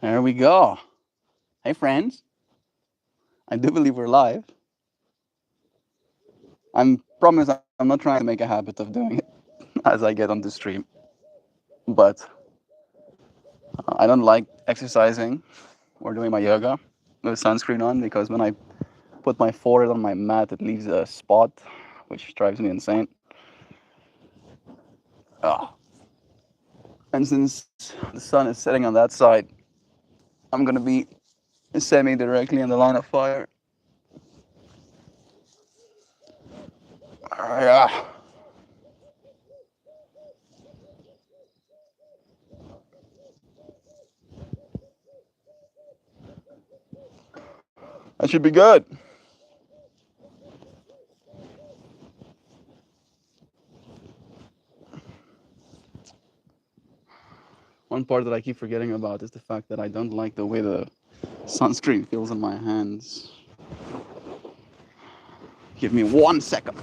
There we go. Hey, friends. I do believe we're live. I'm promise I'm not trying to make a habit of doing it as I get on the stream, but I don't like exercising or doing my yoga with sunscreen on because when I put my forehead on my mat, it leaves a spot, which drives me insane. Ah. And since the sun is setting on that side, I'm gonna be semi directly in the line of fire. Yeah, that should be good. One part that I keep forgetting about is the fact that I don't like the way the sunscreen feels on my hands. Give me 1 second.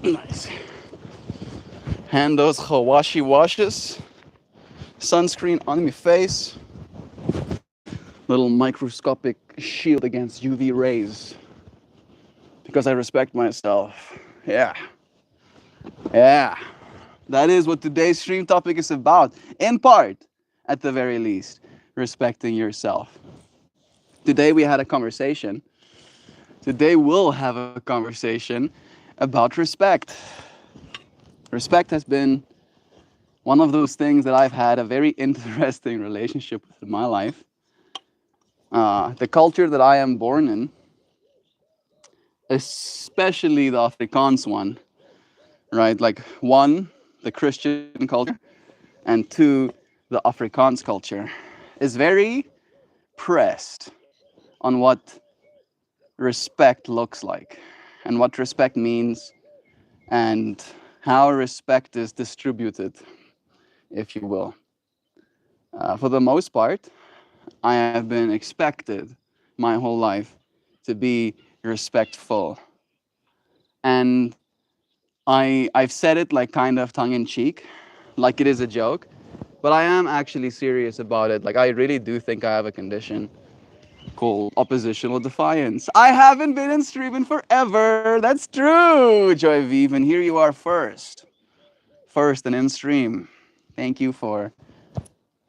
Nice. Hand those Hawashi washes. Sunscreen on my face. Little microscopic shield against UV rays. Because I respect myself. Yeah. Yeah. That is what today's stream topic is about. In part, at the very least, respecting yourself. Today we had a conversation. Today we'll have a conversation about respect. Respect has been one of those things that I've had a very interesting relationship with in my life. The culture that I am born in, especially the Afrikaans one, right? Like one, the Christian culture, and two, the Afrikaans culture, is very pressed on what respect looks like and what respect means and how respect is distributed, if you will. For the most part, I have been expected my whole life to be respectful. And I've said it like kind of tongue in cheek, like it is a joke, but I am actually serious about it. Like, I really do think I have a condition called oppositional defiance. I haven't been in streaming forever. That's true, Joy Vive. And here you are first. First and in stream. Thank you for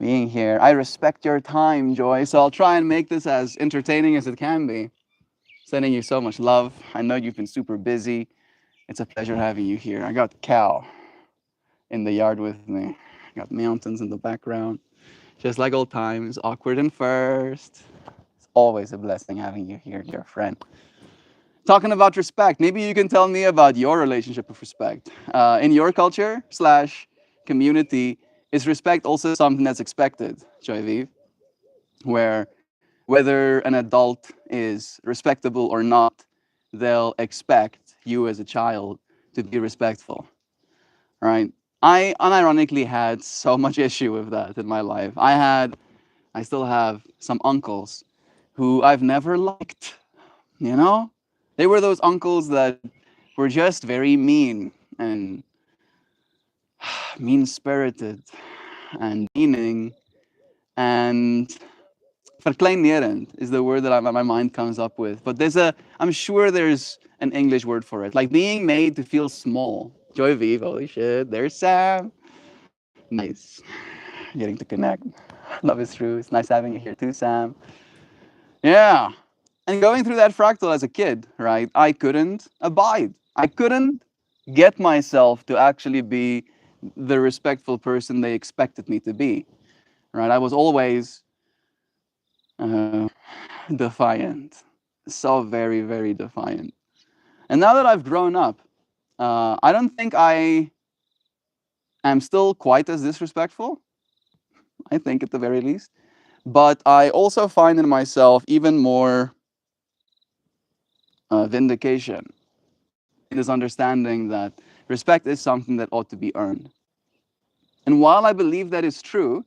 being here. I respect your time, Joy, so I'll try and make this as entertaining as it can be. Sending you so much love. I know you've been super busy. It's a pleasure having you here. I got Cal in the yard with me. I got mountains in the background. Just like old times, awkward and first. It's always a blessing having you here, dear friend. Talking about respect, maybe you can tell me about your relationship with respect. In your culture slash community, is respect also something that's expected, Joyviv? Where whether an adult is respectable or not, they'll expect you as a child to be respectful, right? I unironically had so much issue with that in my life. I still have some uncles who I've never liked, you know? They were those uncles that were just very mean and mean spirited and meaning and verkleinerend is the word that my mind comes up with. But I'm sure there's an English word for it. Like being made to feel small. Joy Vive, holy shit, there's Sam. Nice. Getting to connect. Love is true. It's nice having you here too, Sam. Yeah. And going through that fractal as a kid, right, I couldn't abide. I couldn't get myself to actually be the respectful person they expected me to be, right? I was always uh, defiant, so very, very defiant. And now that I've grown up, I don't think I am still quite as disrespectful, I think at the very least. But I also find in myself even more vindication in this understanding that respect is something that ought to be earned. And while I believe that is true,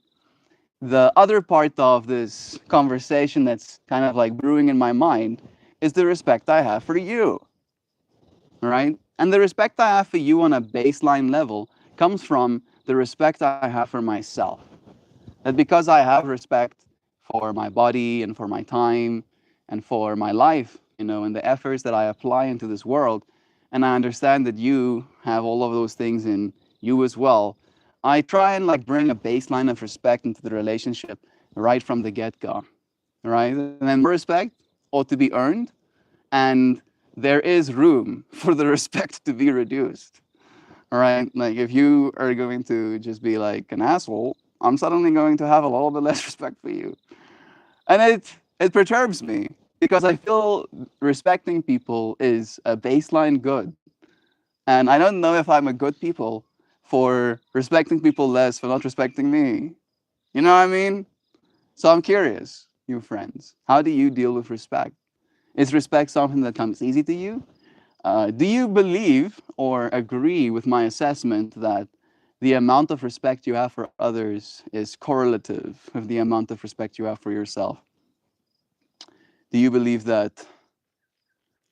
The other part of this conversation that's kind of like brewing in my mind is the respect I have for you, right? And the respect I have for you on a baseline level comes from the respect I have for myself. That because I have respect for my body and for my time and for my life, and the efforts that I apply into this world, and I understand that you have all of those things in you as well, I try and like bring a baseline of respect into the relationship right from the get-go, right? And then more respect ought to be earned, and there is room for the respect to be reduced. All right, like if you are going to just be like an asshole, I'm suddenly going to have a little bit less respect for you, and it perturbs me because I feel respecting people is a baseline good, and I don't know if I'm a good people for respecting people less for not respecting me. You know what I mean? So I'm curious, you friends, how do you deal with respect? Is respect something that comes easy to you? Do you believe or agree with my assessment that the amount of respect you have for others is correlative with the amount of respect you have for yourself? Do you believe that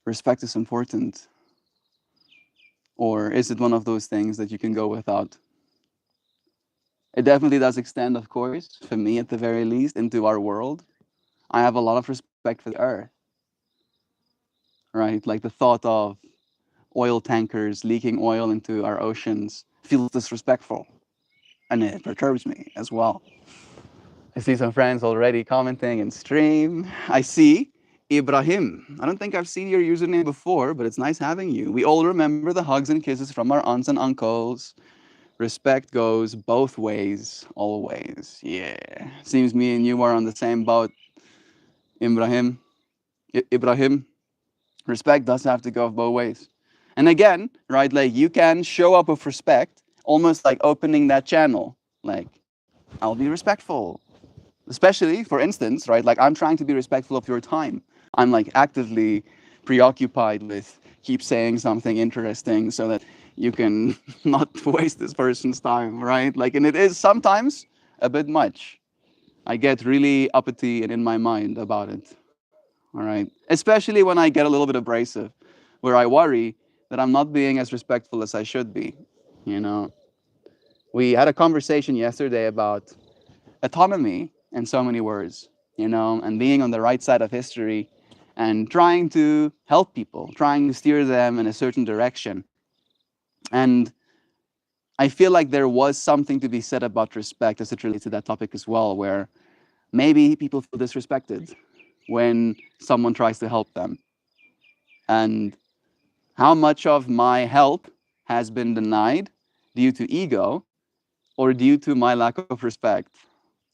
respect is important? Or is it one of those things that you can go without? It definitely does extend, of course, for me at the very least, into our world. I have a lot of respect for the earth, right? Like the thought of oil tankers leaking oil into our oceans feels disrespectful, and it perturbs me as well. I see some friends already commenting in stream. I see Ibrahim. I don't think I've seen your username before, but it's nice having you. We all remember the hugs and kisses from our aunts and uncles. Respect goes both ways, always. Yeah. Seems me and you are on the same boat, Ibrahim. Ibrahim, respect does have to go both ways. And again, right, like you can show up with respect, almost like opening that channel. Like, I'll be respectful. Especially, for instance, right, like I'm trying to be respectful of your time. I'm like actively preoccupied with keep saying something interesting so that you can not waste this person's time, right? Like, and it is sometimes a bit much. I get really uppity and in my mind about it, all right? Especially when I get a little bit abrasive, where I worry that I'm not being as respectful as I should be, you know? We had a conversation yesterday about autonomy in so many words, and being on the right side of history and trying to help people, trying to steer them in a certain direction. And I feel like there was something to be said about respect as it relates to that topic as well, where maybe people feel disrespected when someone tries to help them. And how much of my help has been denied due to ego or due to my lack of respect,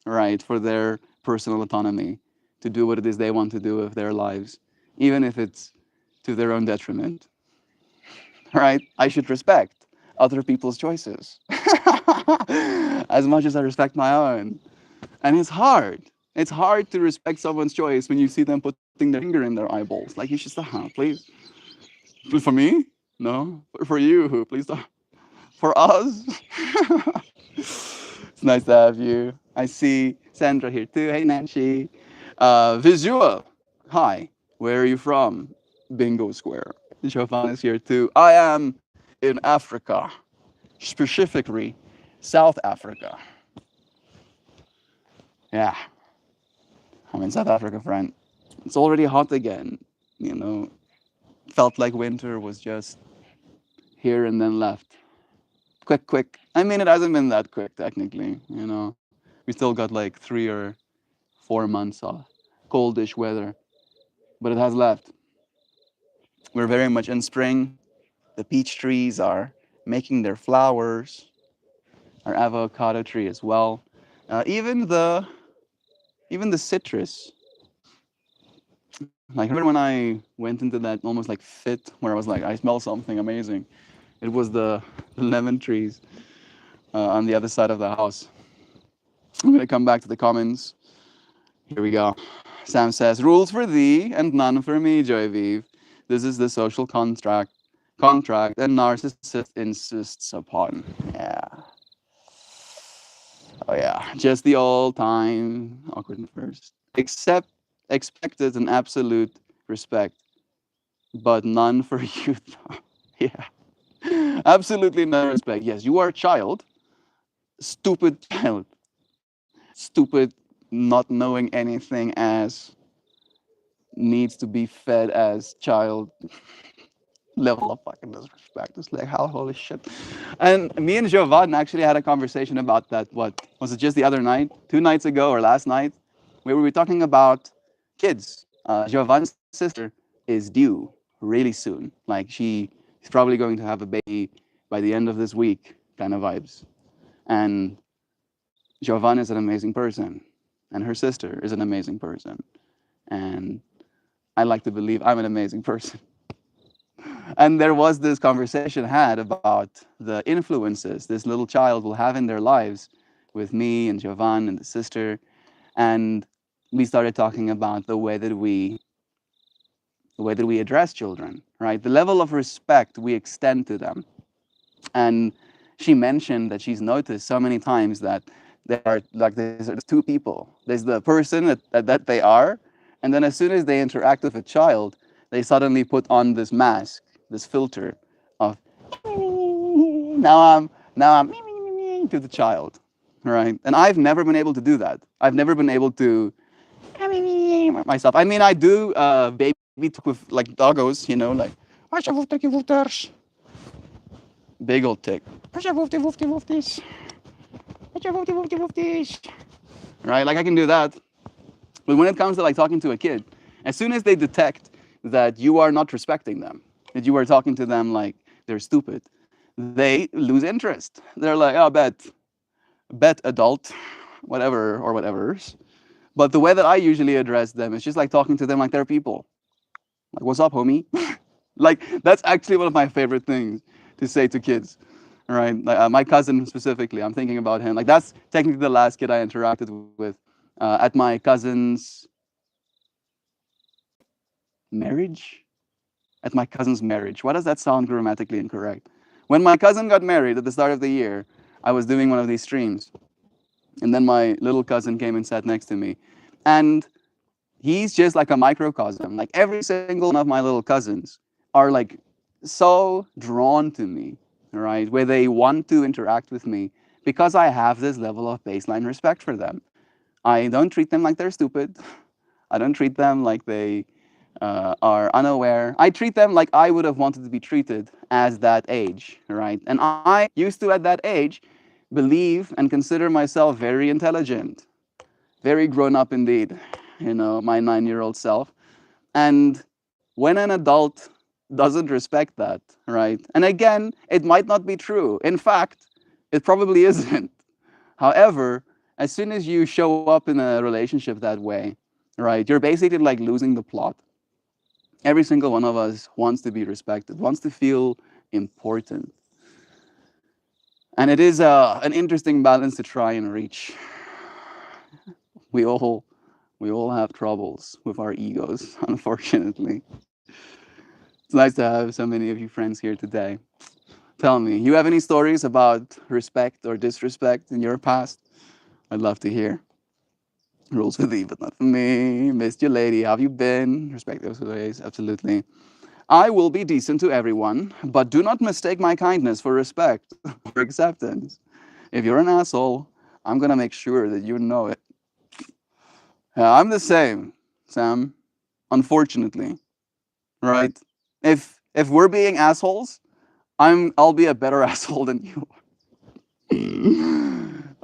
right, for their personal autonomy to do what it is they want to do with their lives, even if it's to their own detriment, right? I should respect other people's choices as much as I respect my own. And it's hard. It's hard to respect someone's choice when you see them putting their finger in their eyeballs. Like, you should stop, please. For me? No. For you, please stop. For us? It's nice to have you. I see Sandra here too. Hey, Nancy. Visual. Hi. Where are you from? Bingo Square. Chauffin is here too. I am in Africa, specifically South Africa. Yeah, I'm in South Africa, friend. It's already hot again. You know, felt like winter was just here and then left. Quick, quick. I mean, it hasn't been that quick, technically. We still got like 3 or 4 months of coldish weather, but it has left. We're very much in spring. The peach trees are making their flowers. Our avocado tree as well. Even the citrus. Like, remember when I went into that almost like fit where I was like, I smell something amazing. It was the lemon trees on the other side of the house. I'm gonna come back to the comments. Here we go. Sam says, rules for thee and none for me, Joy Vive. This is the social contract and narcissist insists upon. Yeah. Oh yeah, just the old time awkward first. Except expected an absolute respect, but none for youth. Yeah, absolutely no respect. Yes, you are a child, stupid child, stupid, not knowing anything as needs to be fed as child level of fucking disrespect. It's like how holy shit. And me and Jovan actually had a conversation about that. What was it? Just the other night, 2 nights ago, or last night, where we were talking about kids. Jovan's sister is due really soon. Like she's probably going to have a baby by the end of this week, kind of vibes. And Jovan is an amazing person, and her sister is an amazing person, and I like to believe I'm an amazing person. And there was this conversation had about the influences this little child will have in their lives with me and Jovan and the sister. And we started talking about the way that we address children, right? The level of respect we extend to them. And she mentioned that she's noticed so many times that there are like there's two people. There's the person that they are, and then as soon as they interact with a child, they suddenly put on this mask, this filter of now I'm to the child, right? And I've never been able to do that. I've never been able to myself. I mean, I do baby talk with like doggos, like big old tick. Right? Like I can do that. But when it comes to like talking to a kid, as soon as they detect that you are not respecting them, that you are talking to them like they're stupid, they lose interest. They're like, oh, bet adult, whatever or whatever's. But the way that I usually address them is just like talking to them like they're people. Like, what's up, homie? Like, that's actually one of my favorite things to say to kids, right? Like, my cousin specifically, I'm thinking about him. Like, that's technically the last kid I interacted with at my cousin's marriage. At my cousin's marriage. Why does that sound grammatically incorrect? When my cousin got married at the start of the year, I was doing one of these streams. And then my little cousin came and sat next to me. And he's just like a microcosm. Like every single one of my little cousins are like so drawn to me, right? Where they want to interact with me because I have this level of baseline respect for them. I don't treat them like they're stupid. I don't treat them like they are unaware. I treat them like I would have wanted to be treated as that age, right? And I used to, at that age, believe and consider myself very intelligent, very grown up indeed, my 9-year-old self. And when an adult doesn't respect that, right? And again, it might not be true. In fact, it probably isn't. However, as soon as you show up in a relationship that way, right, you're basically like losing the plot. Every single one of us wants to be respected, wants to feel important. And it is an interesting balance to try and reach. We all we all have troubles with our egos, unfortunately. It's nice to have so many of you friends here today. Tell me, you have any stories about respect or disrespect in your past? I'd love to hear. Rules with you, but not for me. Missed you, lady. How have you been? Respect those ways, absolutely. I will be decent to everyone, but do not mistake my kindness for respect or acceptance. If you're an asshole, I'm gonna make sure that you know it. Yeah, I'm the same, Sam. Unfortunately, right? If we're being assholes, I'll be a better asshole than you.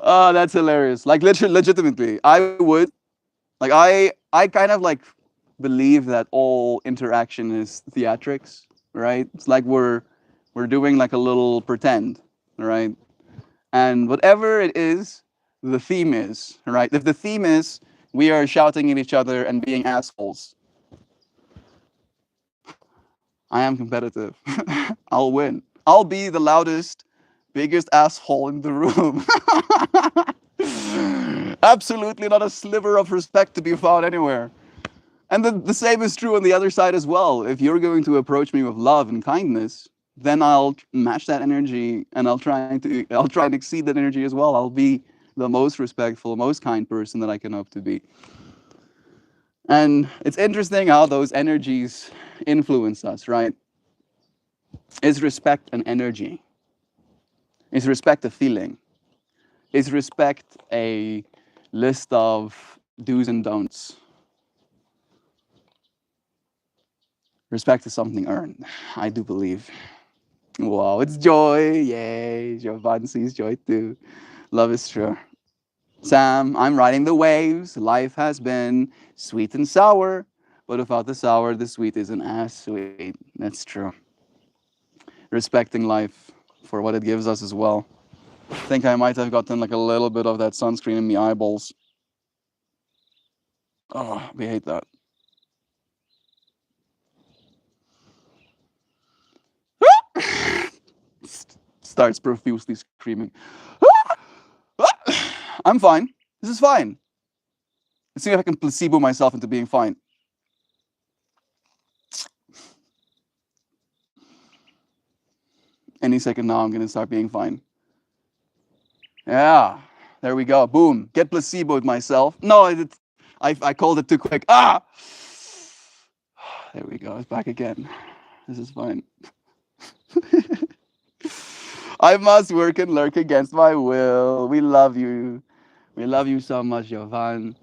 Oh, that's hilarious. Like legitimately, I would like I kind of like believe that all interaction is theatrics, right? It's like we're doing like a little pretend, right? And whatever it is, the theme is, right? If the theme is we are shouting at each other and being assholes, I am competitive. I'll win. I'll be the loudest, biggest asshole in the room. Absolutely not a sliver of respect to be found anywhere. And the same is true on the other side as well. If you're going to approach me with love and kindness, then I'll match that energy and I'll try and exceed that energy as well. I'll be the most respectful, most kind person that I can hope to be. And it's interesting how those energies influence us, right? Is respect an energy? Is respect a feeling? Is respect a list of do's and don'ts? Respect is something earned, I do believe. Wow, it's joy. Yay. Jovan sees joy too. Love is true. Sam, I'm riding the waves. Life has been sweet and sour, but without the sour, the sweet isn't as sweet. That's true. Respecting life for what it gives us as well. I think I might have gotten like a little bit of that sunscreen in my eyeballs. Oh, we hate that. Starts profusely screaming. I'm fine. This is fine. Let's see if I can placebo myself into being fine. Any second now, I'm going to start being fine. Yeah, there we go. Boom. Get placeboed myself. No, I called it too quick. Ah! There we go. It's back again. This is fine. I must work and lurk against my will. We love you. We love you so much, Jovan.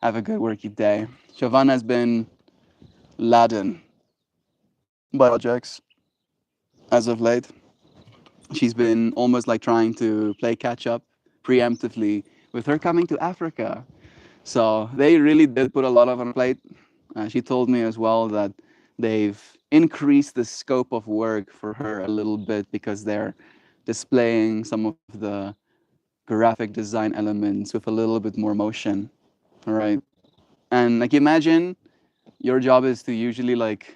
Have a good worky day. Jovan has been laden by projects as of late. She's been almost like trying to play catch up preemptively with her coming to Africa. So they really did put a lot on her plate. She told me as well that they've increased the scope of work for her a little bit because they're displaying some of the graphic design elements with a little bit more motion. All right. And like imagine your job is to usually like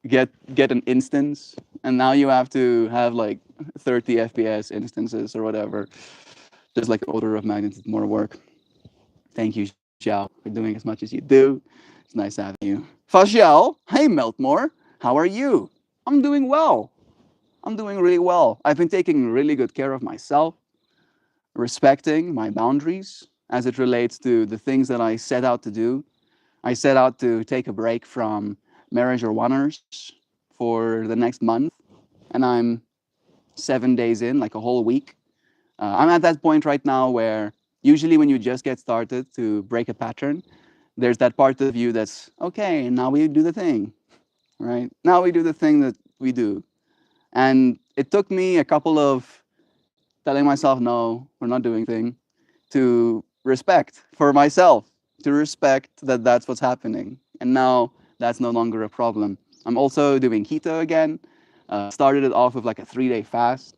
get an instance and now you have to have like 30 FPS instances or whatever. Just like order of magnitude more work. Thank you, Xiao, for doing as much as you do. It's nice having you. Faxiao, hey Meltmore, how are you? I'm doing well. I'm doing really well. I've been taking really good care of myself, respecting my boundaries as it relates to the things that I set out to do. I set out to take a break from marriage or honors for the next month, and I'm 7 days in, like a whole week. I'm at that point right now where usually when you just get started to break a pattern, there's that part of you that's okay, now we do the thing, right? Now we do the thing that we do. And it took me a couple of telling myself, no, we're not doing thing, to respect for myself, to respect that that's what's happening. And now that's no longer a problem. I'm also doing keto again. Started it off with like a 3 day fast.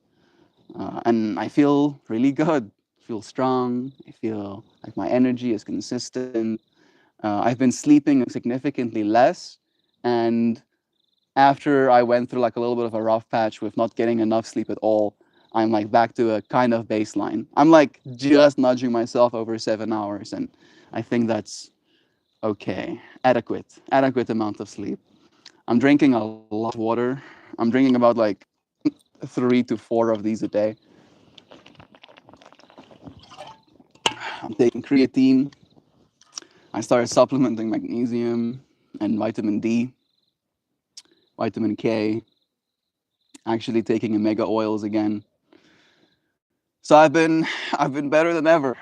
And I feel really good. I feel strong. I feel like my energy is consistent. I've been sleeping significantly less. And after I went through like a little bit of a rough patch with not getting enough sleep at all, I'm like back to a kind of baseline. I'm like just nudging myself over 7 hours. And I think that's okay. Adequate amount of sleep. I'm drinking a lot of water. I'm drinking about like 3 to 4 of these a day. I'm taking creatine. I started supplementing magnesium and vitamin D, vitamin K, actually taking omega oils again. So I've been better than ever.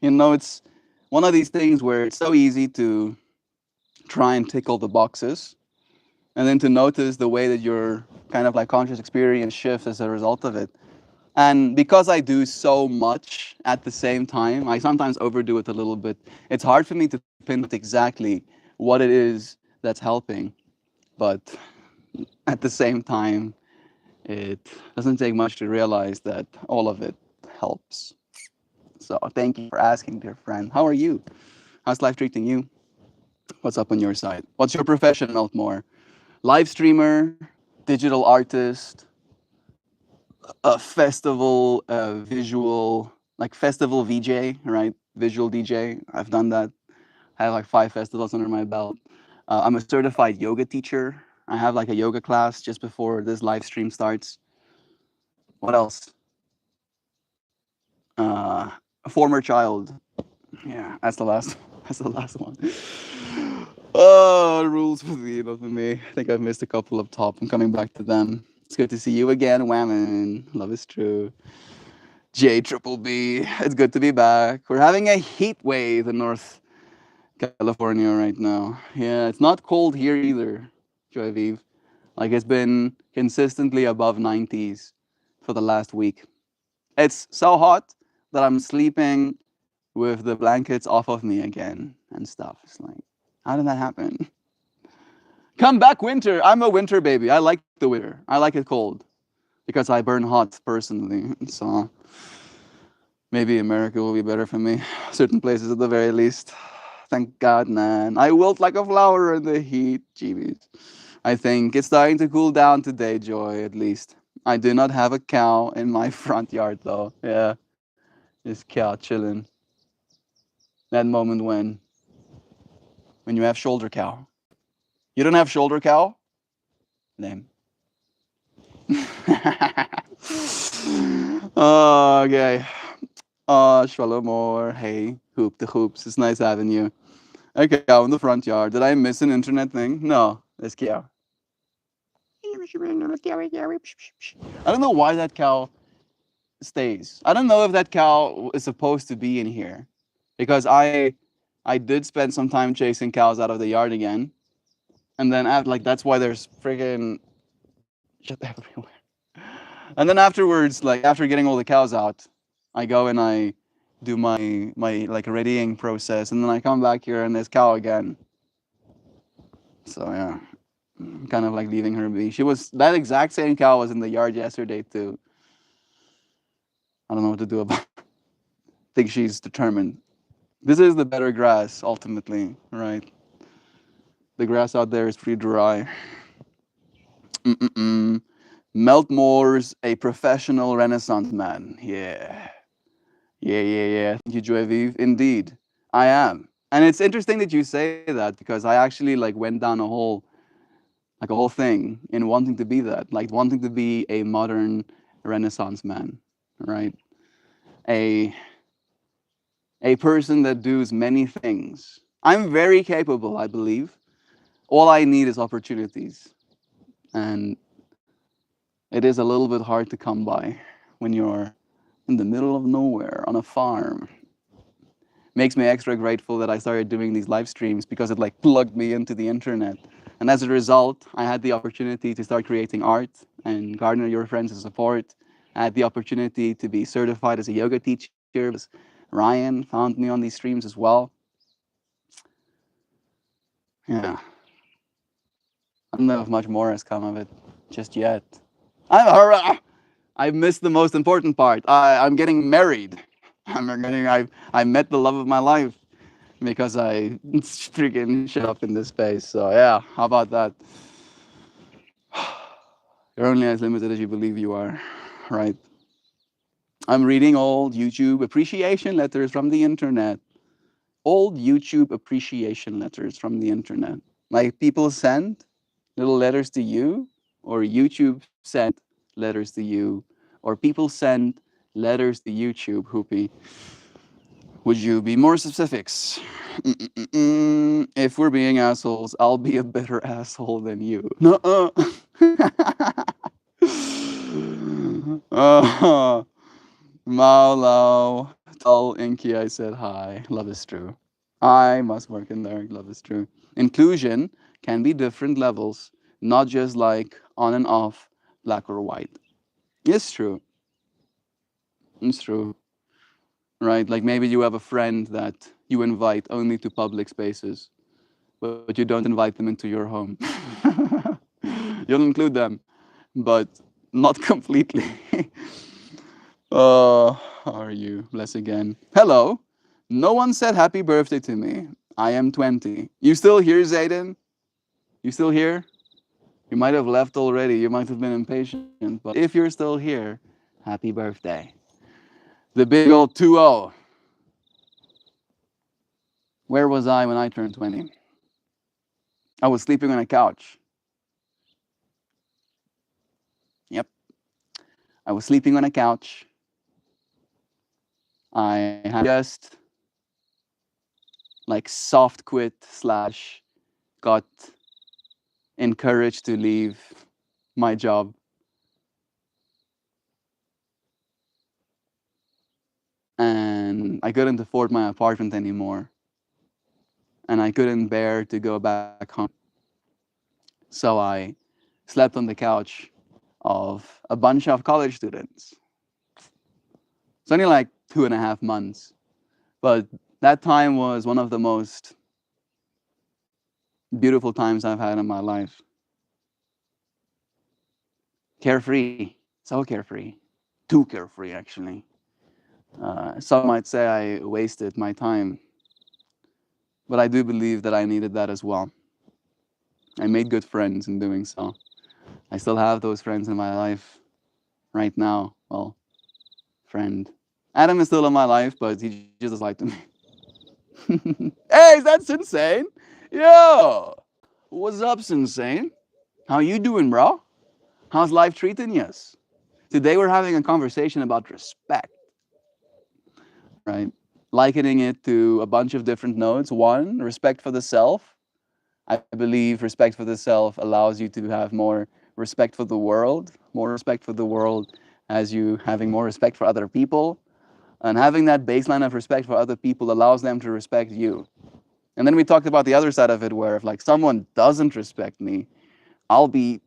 You know, it's one of these things where it's so easy to try and tick all the boxes and then to notice the way that your kind of like conscious experience shifts as a result of it. And because I do so much at the same time, I sometimes overdo it a little bit. It's hard for me to pinpoint exactly what it is that's helping. But at the same time, it doesn't take much to realize that all of it helps. So thank you for asking, dear friend. How are you? How's life treating you? What's up on your side? What's your profession, Meltmore? Live streamer, digital artist, a festival visual, like festival VJ, right? Visual DJ. I've done that. I have like 5 festivals under my belt. I'm a certified yoga teacher. I have like a yoga class just before this live stream starts. What else? Uh, a former child. Yeah, that's the last. That's the last one. Oh, rules for thee, not for me. I think I've missed a couple up top. I'm coming back to them. It's good to see you again, Whammon. Love is true. J Triple B. It's good to be back. We're having a heat wave in North California right now. Yeah, it's not cold here either, Joy Vive. Like it's been consistently above 90s for the last week. It's so hot that I'm sleeping with the blankets off of me again and stuff. It's like, how did that happen? Come back, winter. I'm a winter baby. I like the winter. I like it cold because I burn hot personally. So maybe America will be better for me. Certain places at the very least. Thank God, man. I wilt like a flower in the heat. Jeebies. I think it's starting to cool down today, Joy, at least. I do not have a cow in my front yard, though. Yeah, this cow chilling. That moment when you have shoulder cow. You don't have shoulder cow? Name. Oh, okay. Shalomor. Hey, Hoop the Hoops. It's nice having you. A cow in the front yard. Did I miss an internet thing? No, it's cow. I don't know why that cow stays. I don't know if that cow is supposed to be in here because I did spend some time chasing cows out of the yard again, and then after, like that's why there's friggin' shit everywhere. And then afterwards, like after getting all the cows out, I go and I do my like readying process, and then I come back here and there's cow again. So yeah, I'm kind of like leaving her be. She was that exact same cow was in the yard yesterday too. I don't know what to do about. I think she's determined. This is the better grass ultimately, right? The grass out there is pretty dry. Mm-mm-mm. Meltmore's a professional Renaissance man. Yeah. Yeah. Thank you, Joy Vive. Indeed, I am. And it's interesting that you say that because I actually like went down a whole thing in wanting to be that, like wanting to be a modern Renaissance man, right? A a person that does many things. I'm very capable, I believe. All I need is opportunities. And it is a little bit hard to come by when you're in the middle of nowhere on a farm. Makes me extra grateful that I started doing these live streams because it like plugged me into the internet. And as a result, I had the opportunity to start creating art and garner your friends' support. I had the opportunity to be certified as a yoga teacher because Ryan found me on these streams as well. Yeah, I don't know if much more has come of it just yet. I missed the most important part. I'm getting married. I met the love of my life because I freaking shut up in this space. So yeah, how about that? You're only as limited as you believe you are, right? I'm reading old YouTube appreciation letters from the internet. Old YouTube appreciation letters from the internet. Like people send little letters to you, or YouTube sent letters to you, or people send letters to YouTube, Hoopy. Would you be more specifics? If we're being assholes, I'll be a better asshole than you. Nuh-uh. uh, Maulau, tell Inky I said hi. Love is true. I must work in there. Love is true. Inclusion can be different levels, not just like on and off, black or white. It's true. It's true. Right? Like maybe you have a friend that you invite only to public spaces, but you don't invite them into your home. You'll include them, but not completely. How are you? Bless again. Hello. No one said happy birthday to me. I am 20. You still here, Zayden? You still here? You might have left already. You might have been impatient. But if you're still here, happy birthday. The big old 2-0. Where was I when I turned 20? I was sleeping on a couch. Yep. I was sleeping on a couch. I have just like soft quit slash got encouraged to leave my job. And I couldn't afford my apartment anymore. And I couldn't bear to go back home. So I slept on the couch of a bunch of college students. It's only like 2.5 months. But that time was one of the most beautiful times I've had in my life. Carefree, so carefree, too carefree actually. Some might say I wasted my time, but I do believe that I needed that as well. I made good friends in doing so. I still have those friends in my life right now. Well, friend. Adam is still in my life, but he just doesn't like to me. Hey, that's insane. Yo, what's up, Insane? How you doing, bro? How's life treating you? Today we're having a conversation about respect, right? Likening it to a bunch of different notes. One, respect for the self. I believe respect for the self allows you to have more respect for the world. More respect for the world as you having more respect for other people. And having that baseline of respect for other people allows them to respect you. And then we talked about the other side of it, where if like someone doesn't respect me, I'll be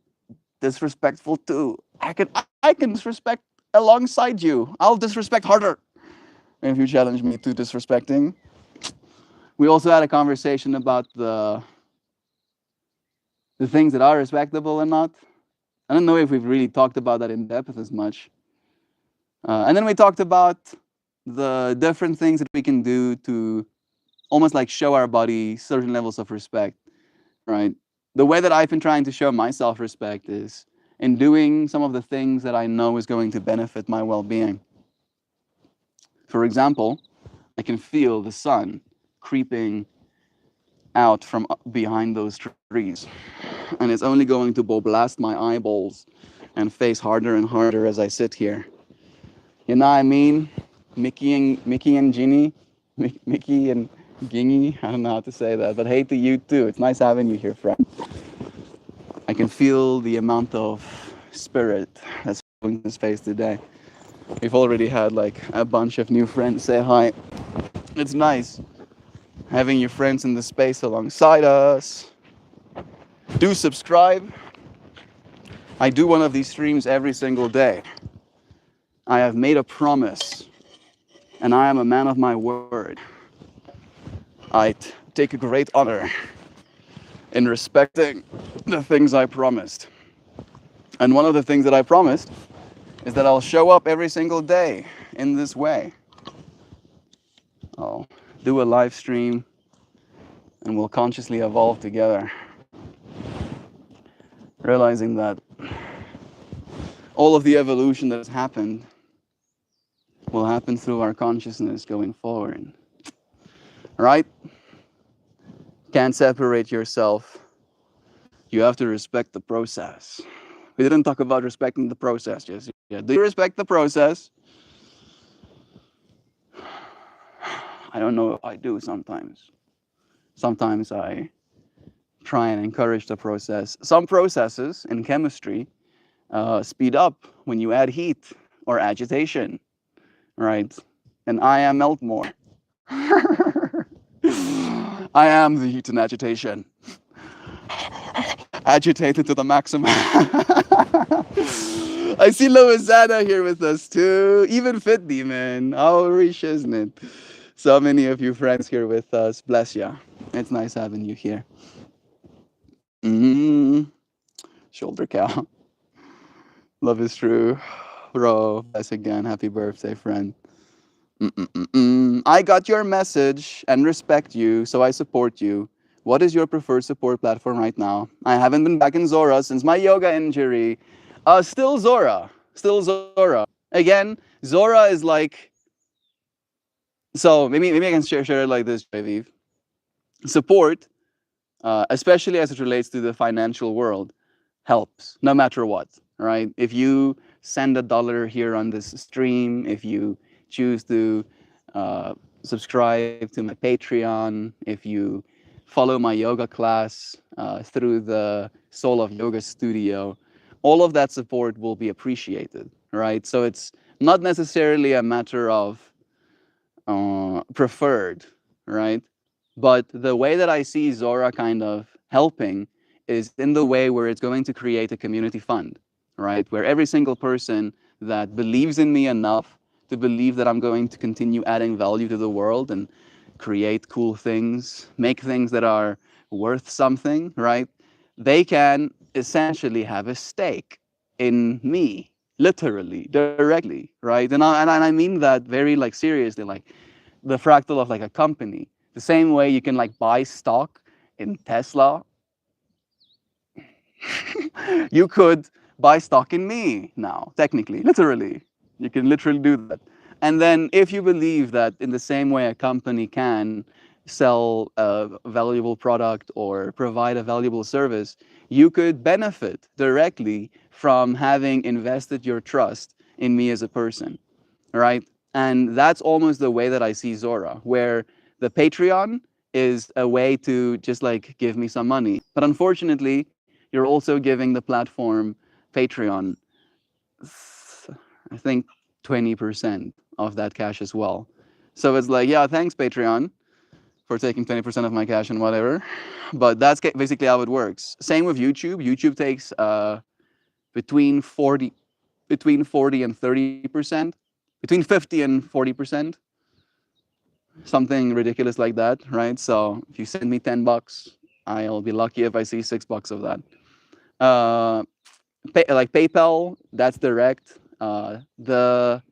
disrespectful too. I can disrespect alongside you. I'll disrespect harder if you challenge me to disrespecting. We also had a conversation about the things that are respectable and not. I don't know if we've really talked about that in depth as much. And then we talked about the different things that we can do to almost like show our body certain levels of respect, right? The way that I've been trying to show myself respect is in doing some of the things that I know is going to benefit my well-being. For example, I can feel the sun creeping out from behind those trees, and it's only going to blast my eyeballs and face harder and harder as I sit here. You know what I mean? Mickey and Ginny, Mickey and Gingy. I don't know how to say that, but hey to you too. It's nice having you here, friend. I can feel the amount of spirit that's in this space today. We've already had like a bunch of new friends say hi. It's nice having your friends in the space alongside us. Do subscribe. I do one of these streams every single day. I have made a promise, and I am a man of my word. I take a great honor in respecting the things I promised. And one of the things that I promised is that I'll show up every single day in this way. I'll do a live stream and we'll consciously evolve together. Realizing that all of the evolution that has happened will happen through our consciousness going forward. Right? Can't separate yourself. You have to respect the process. We didn't talk about respecting the process just yet. Do you respect the process? I don't know if I do sometimes. Sometimes I try and encourage the process. Some processes in chemistry speed up when you add heat or agitation, right? And I am MeltMore. I am the heat and agitation. Agitated to the maximum. I see Loizana here with us too. Even Fit Demon. How rich, isn't it? So many of you friends here with us. Bless ya. It's nice having you here. Shoulder cow. Love is true. Bro, bless again. Happy birthday, friend. I got your message and respect you, so I support you. What is your preferred support platform right now? I haven't been back in Zora since my yoga injury. Still Zora. Still Zora. Again, Zora is like... So maybe I can share it like this, Javiv. Support, especially as it relates to the financial world, helps no matter what, right? If you send $1 here on this stream, if you choose to subscribe to my Patreon, if you follow my yoga class through the Soul of Yoga Studio, all of that support will be appreciated, right? So it's not necessarily a matter of preferred, right? But the way that I see Zora kind of helping is in the way where it's going to create a community fund, right? Where every single person that believes in me enough to believe that I'm going to continue adding value to the world and create cool things, make things that are worth something, right? They can essentially have a stake in me, literally, directly, right? And I mean that very like seriously, like the fractal of like a company. The same way you can like buy stock in Tesla, you could buy stock in me now, technically, literally. You can literally do that. And then if you believe that in the same way a company can sell a valuable product or provide a valuable service, you could benefit directly from having invested your trust in me as a person, right? And that's almost the way that I see Zora, where the Patreon is a way to just like give me some money. But unfortunately, you're also giving the platform Patreon, I think 20% of that cash as well. So it's like, yeah, thanks Patreon for taking 20% of my cash and whatever. But that's basically how it works. Same with YouTube. YouTube takes between 40 and 30%, between 50 and 40%, something ridiculous like that, right? So if you send me $10, I'll be lucky if I see $6 of that. Like PayPal, that's direct. The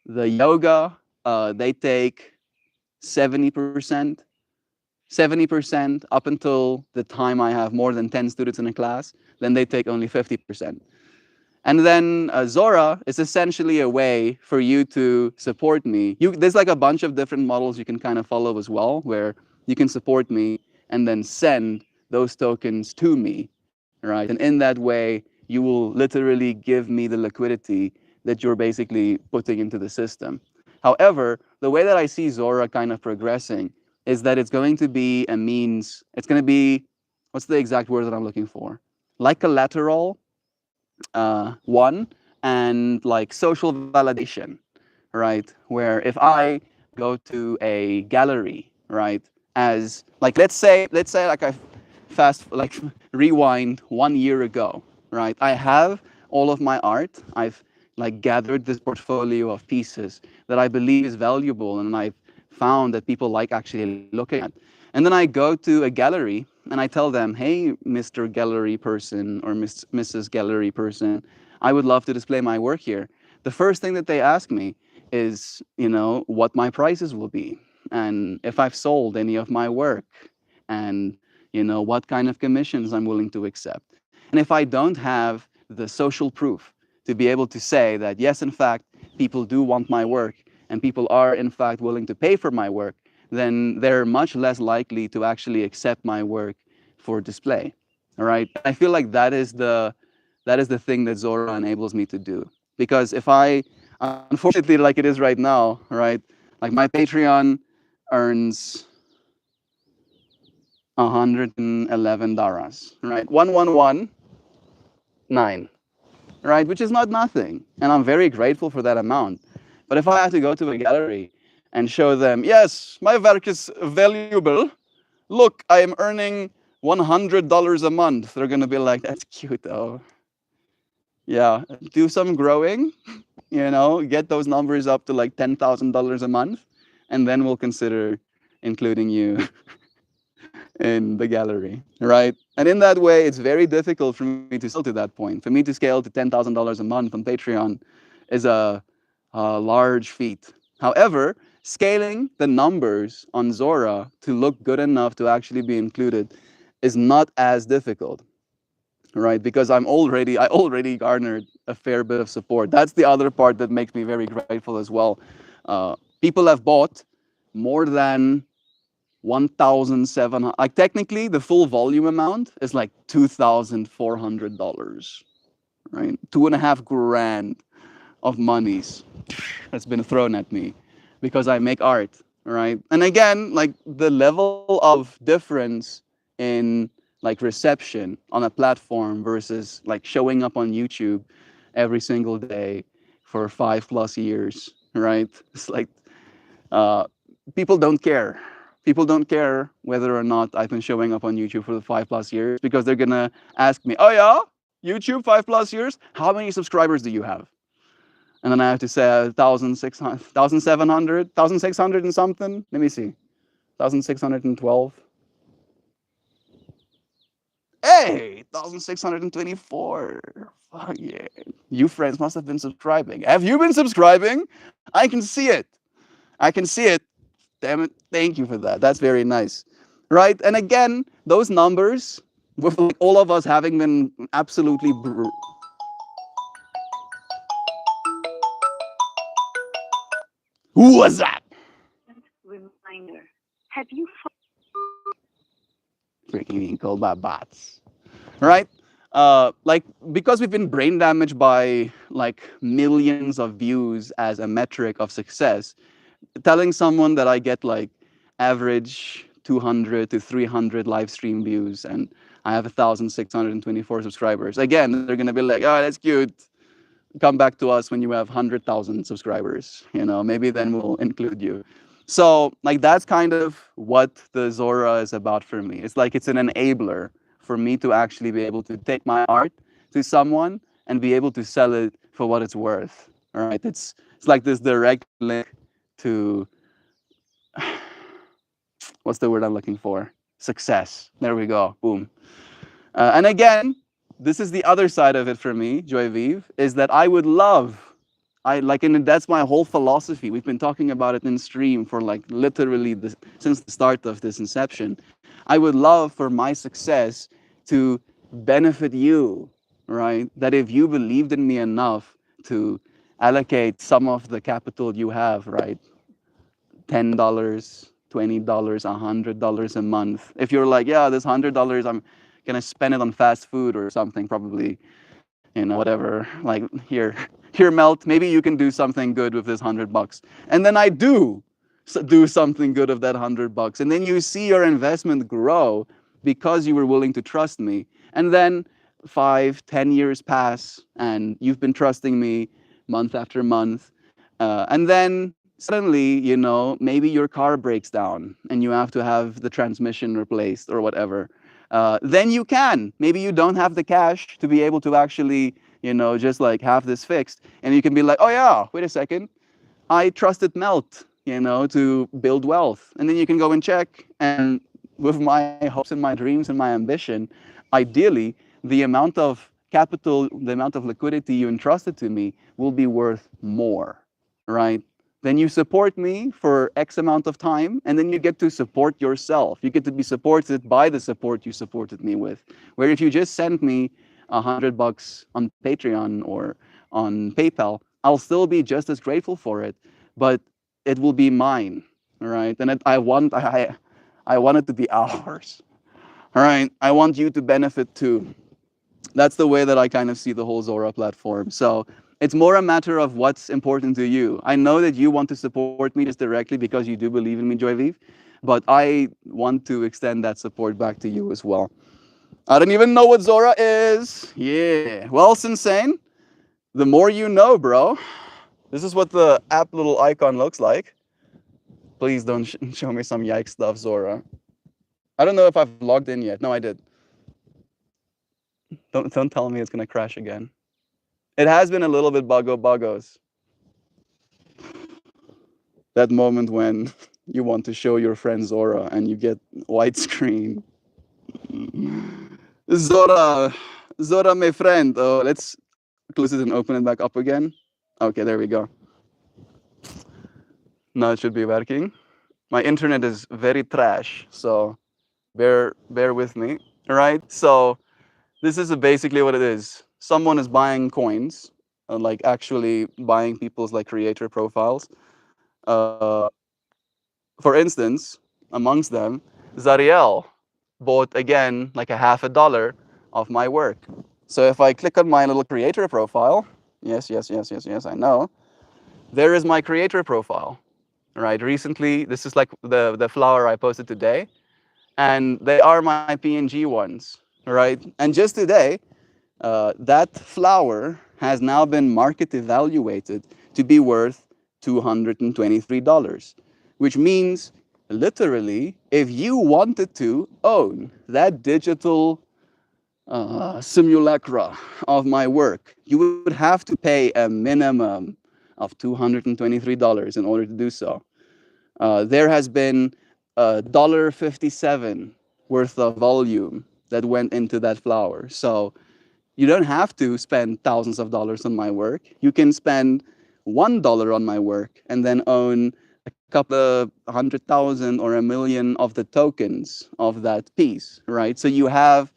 yoga, they take 70%, 70% up until the time I have more than 10 students in a class. Then they take only 50%. And then Zora is essentially a way for you to support me. There's like a bunch of different models you can kind of follow as well, where you can support me and then send those tokens to me, right? And in that way, you will literally give me the liquidity that you're basically putting into the system. However, the way that I see Zora kind of progressing is that it's going to be a means, it's going to be, what's the exact word that I'm looking for? Like collateral, one, and like social validation, right? Where if I go to a gallery, right, as like let's say like I fast like rewind 1 year ago, right? I have all of my art. I've like gathered this portfolio of pieces that I believe is valuable, and I've found that people like actually looking at. And then I go to a gallery and I tell them, hey, Mr. Gallery person or Mrs. Gallery person, I would love to display my work here. The first thing that they ask me is, what my prices will be, and if I've sold any of my work, and what kind of commissions I'm willing to accept. And if I don't have the social proof to be able to say that, yes, in fact, people do want my work and people are, in fact, willing to pay for my work, then they're much less likely to actually accept my work for display. All right. I feel like that is the thing that Zora enables me to do. Because if I, unfortunately, like it is right now, right, like my Patreon earns 111 daras, right? 1119, right? Which is not nothing. And I'm very grateful for that amount. But if I had to go to a gallery and show them, yes, my work is valuable. Look, I am earning $100 a month. They're going to be like, that's cute, though. Yeah, do some growing, get those numbers up to like $10,000 a month, and then we'll consider including you in the gallery, right? And in that way, it's very difficult for me to scale to that point. For me to scale to $10,000 a month on Patreon is a large feat. However, scaling the numbers on Zora to look good enough to actually be included is not as difficult, right? Because I already garnered a fair bit of support. That's the other part that makes me very grateful as well. People have bought more than 1,700. Like technically, the full volume amount is like $2,400, right? 2.5 grand of monies that's been thrown at me, because I make art, right? And again, like the level of difference in like reception on a platform versus like showing up on YouTube every single day for 5 plus years, right? It's like uh, people don't care. People don't care whether or not I've been showing up on YouTube for the 5 plus years because they're gonna ask me, "Oh yeah, YouTube 5 plus years? How many subscribers do you have?" And then I have to say 1,600, 1,700, 1,600 and something. Let me see, 1,612. Hey, 1,624. Fuck yeah. You friends must have been subscribing. Have you been subscribing? I can see it. I can see it. Damn it. Thank you for that. That's very nice. Right? And again, those numbers, with like all of us having been absolutely. Who was that? Reminder. Have you freaking being called by bots? Right? Like because we've been brain damaged by like millions of views as a metric of success, telling someone that I get like average 200 to 300 live stream views and I have 1,624 subscribers. Again, they're gonna be like, "Oh, that's cute. Come back to us when you have 100,000 subscribers. You know, maybe then we'll include you." So, like, that's kind of what the Zora is about for me. It's like it's an enabler for me to actually be able to take my art to someone and be able to sell it for what it's worth. All right, it's like this direct link to what's the word I'm looking for? Success. There we go. Boom. And again, this is the other side of it for me, Joy Vive, is that I would love, I like, and that's my whole philosophy. We've been talking about it in stream for like literally since the start of this inception. I would love for my success to benefit you, right? That if you believed in me enough to allocate some of the capital you have, right? $10, $20, $100 a month. If you're like, yeah, this $100, I'm gonna spend it on fast food or something, probably, you know, whatever. Like here, Melt. Maybe you can do something good with this $100, and then I do something good of that $100, and then you see your investment grow because you were willing to trust me, and then 5, 10 years pass, and you've been trusting me month after month, and then suddenly, you know, maybe your car breaks down and you have to have the transmission replaced or whatever. Then you can. Maybe you don't have the cash to be able to actually, you know, just like have this fixed. And you can be like, "Oh yeah, wait a second. I trusted Melt, you know, to build wealth." And then you can go and check. And with my hopes and my dreams and my ambition, ideally, the amount of capital, the amount of liquidity you entrusted to me will be worth more, right? Then you support me for X amount of time, and then you get to support yourself. You get to be supported by the support you supported me with. Where if you just send me $100 on Patreon or on PayPal, I'll still be just as grateful for it, but it will be mine, all right? And I want it to be ours, all right? I want you to benefit too. That's the way that I kind of see the whole Zora platform. So it's more a matter of what's important to you. I know that you want to support me just directly because you do believe in me, Joy Vive, but I want to extend that support back to you as well. I don't even know what Zora is. Yeah. Well, Sensane, the more you know, bro. This is what the app little icon looks like. Please don't show me some yikes stuff, Zora. I don't know if I've logged in yet. No, I did. Don't tell me it's gonna crash again. It has been a little bit buggos. That moment when you want to show your friend Zora and you get white screen. Zora, Zora, my friend. Oh, let's close it and open it back up again. Okay, there we go. Now it should be working. My internet is very trash, so bear with me. All right, so this is basically what it is. Someone is buying coins, like actually buying people's like creator profiles. Uh, for instance, amongst them, Zariel bought again like a half a dollar of my work. So if I click on my little creator profile, yes, I know, there is my creator profile. right? Recently, this is like the flower I posted today, and they are my PNG ones, right? And just today, that flower has now been market evaluated to be worth $223, which means literally, if you wanted to own that digital simulacra of my work, you would have to pay a minimum of $223 in order to do so. There has been $1.57 worth of volume that went into that flower. So you don't have to spend thousands of dollars on my work. You can spend $1 on my work and then own a couple of 100,000 or a million of the tokens of that piece, right? So you have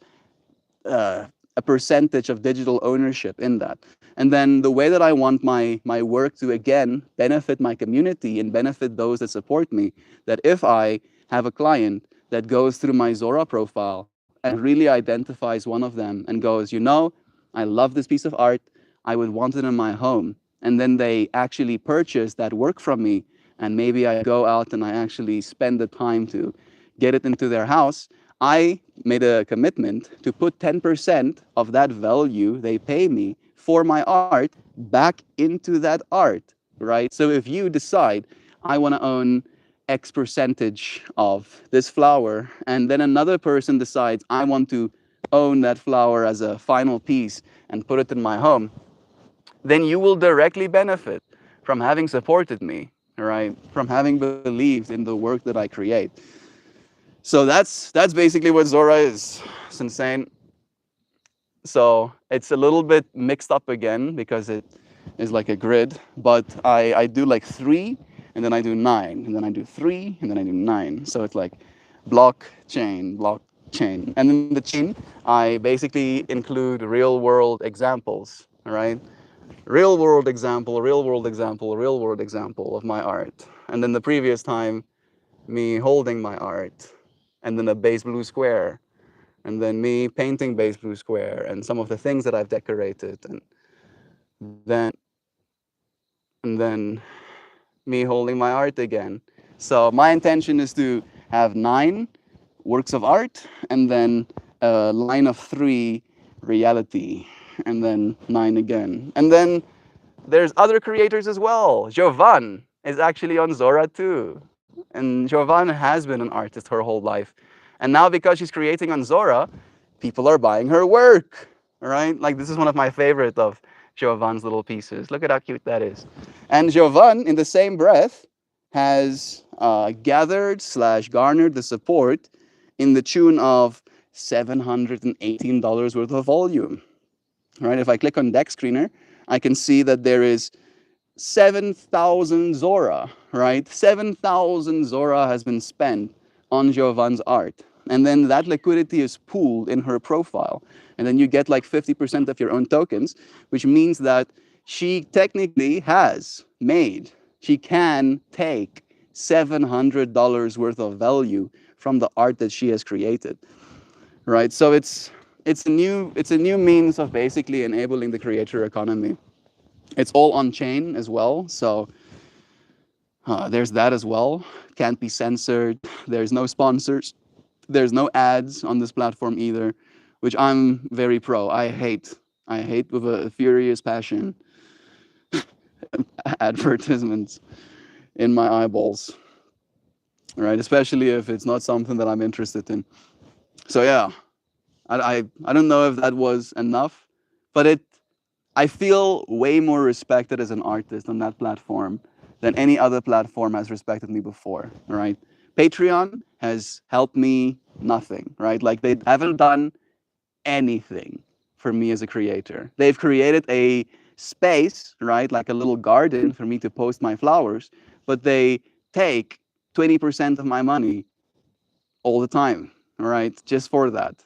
a percentage of digital ownership in that. And then the way that I want my work to again benefit my community and benefit those that support me, that if I have a client that goes through my Zora profile and really identifies one of them and goes, you know, I love this piece of art, I would want it in my home. And then they actually purchase that work from me, and maybe I go out and I actually spend the time to get it into their house. I made a commitment to put 10% of that value they pay me for my art back into that art, right? So if you decide, I want to own X percentage of this flower, and then another person decides, I want to own that flower as a final piece and put it in my home, then you will directly benefit from having supported me, right? From having believed in the work that I create. So that's basically what Zora is. It's insane. So it's a little bit mixed up again because it is like a grid, but I do like 3, and then I do 9, and then I do 3, and then I do 9. So it's like block, chain, block, chain. And in the chain, I basically include real world examples, right? Real world example, real world example, real world example of my art. And then the previous time, me holding my art, and then a base blue square, and then me painting base blue square, and some of the things that I've decorated, and then and then me holding my art again. So my intention is to have 9 works of art, and then a line of 3 reality, and then 9 again. And then there's other creators as well. Jovan is actually on Zora too. And Jovan has been an artist her whole life. And now because she's creating on Zora, people are buying her work, right? Like this is one of my favorite of Jovan's little pieces. Look at how cute that is. And Jovan, in the same breath, has gathered slash garnered the support in the tune of $718 worth of volume. Right? If I click on deck screener, I can see that there is 7,000 Zora, right? 7,000 Zora has been spent on Jovan's art. And then that liquidity is pooled in her profile. And then you get like 50% of your own tokens, which means that she technically has made, she can take $700 worth of value from the art that she has created, right? So it's a new means of basically enabling the creator economy. It's all on chain as well, so there's that as well. Can't be censored. There's no sponsors. There's no ads on this platform either, which I'm very pro. I hate with a furious passion advertisements in my eyeballs, right? Especially if it's not something that I'm interested in. So yeah, I don't know if that was enough, but I feel way more respected as an artist on that platform than any other platform has respected me before, right? Patreon has helped me nothing, right? Like they haven't done anything for me as a creator. They've created a space, right? Like a little garden for me to post my flowers, but they take 20% of my money all the time, all right? Just for that.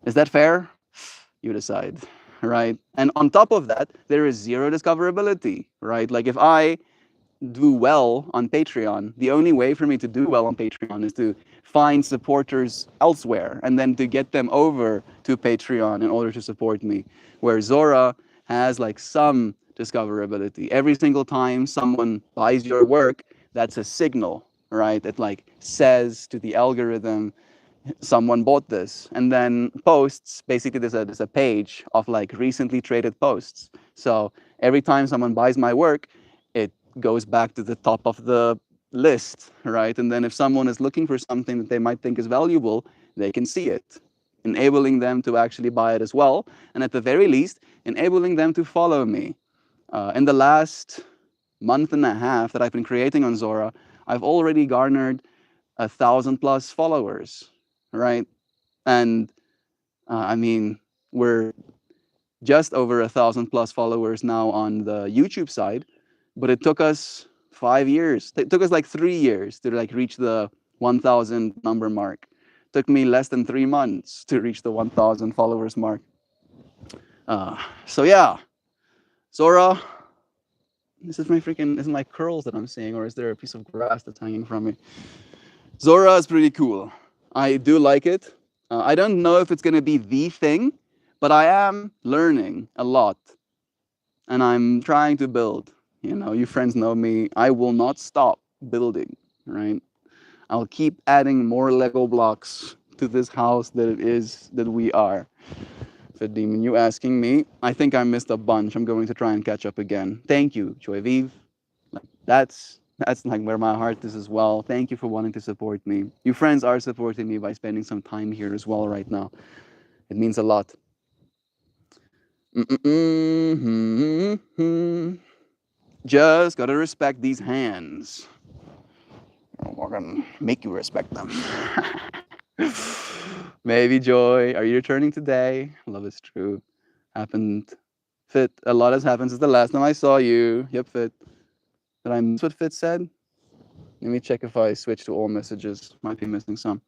Is that fair? You decide, right? And on top of that, there is zero discoverability, right? Like if I do well on Patreon, the only way for me to do well on Patreon is to find supporters elsewhere and then to get them over to Patreon in order to support me. Where Zora has like some discoverability. Every single time someone buys your work, that's a signal, right? It like says to the algorithm, someone bought this, and then posts, basically there's a page of like recently traded posts. So every time someone buys my work, it goes back to the top of the list, right? And then if someone is looking for something that they might think is valuable, they can see it, enabling them to actually buy it as well, and at the very least enabling them to follow me. In the last month and a half that I've been creating on Zora, I've already garnered 1,000+ followers, right? And I mean, we're just over 1,000+ followers now on the YouTube side, but it took us 5 years. It took us like 3 years to like reach the 1,000 number mark. It took me less than 3 months to reach the 1,000 followers mark. So yeah, Zora. This is my freaking, is it my curls that I'm seeing, or is there a piece of grass that's hanging from me? Zora is pretty cool. I do like it. I don't know if it's going to be the thing, but I am learning a lot, and I'm trying to build. You know, you friends know me. I will not stop building, right? I'll keep adding more Lego blocks to this house that it is that we are. Fit Demon, you asking me? I think I missed a bunch. I'm going to try and catch up again. Thank you, Joy Vive. Like that's like where my heart is as well. Thank you for wanting to support me. You friends are supporting me by spending some time here as well right now. It means a lot. Just gotta respect these hands. We're gonna make you respect them. Maybe Joy, are you returning today? Love is true. Happened. Fit, a lot has happened since the last time I saw you. Yep, Fit. Did I miss what Fit said? Let me check if I switch to all messages. Might be missing some.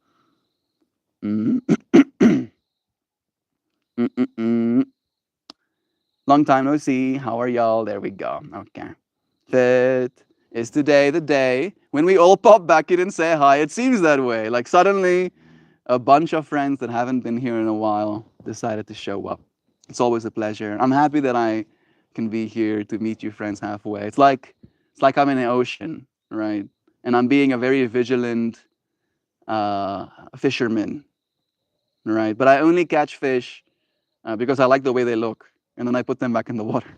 Long time no see. How are y'all? There we go. Okay. Fit. Is today the day when we all pop back in and say hi? It seems that way. Like suddenly, a bunch of friends that haven't been here in a while decided to show up. It's always a pleasure. I'm happy that I can be here to meet you friends halfway. It's like I'm in an ocean, right? And I'm being a very vigilant fisherman, right? But I only catch fish because I like the way they look, and then I put them back in the water.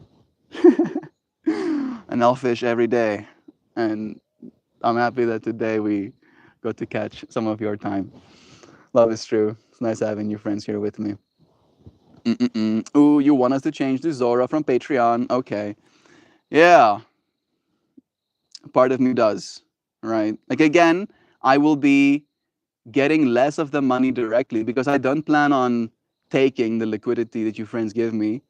And I'll fish every day. And I'm happy that today we got to catch some of your time. Love is true. It's nice having you friends here with me. Ooh, you want us to change to Zora from Patreon? Okay. Yeah, part of me does, right? Like again, I will be getting less of the money directly because I don't plan on taking the liquidity that you friends give me.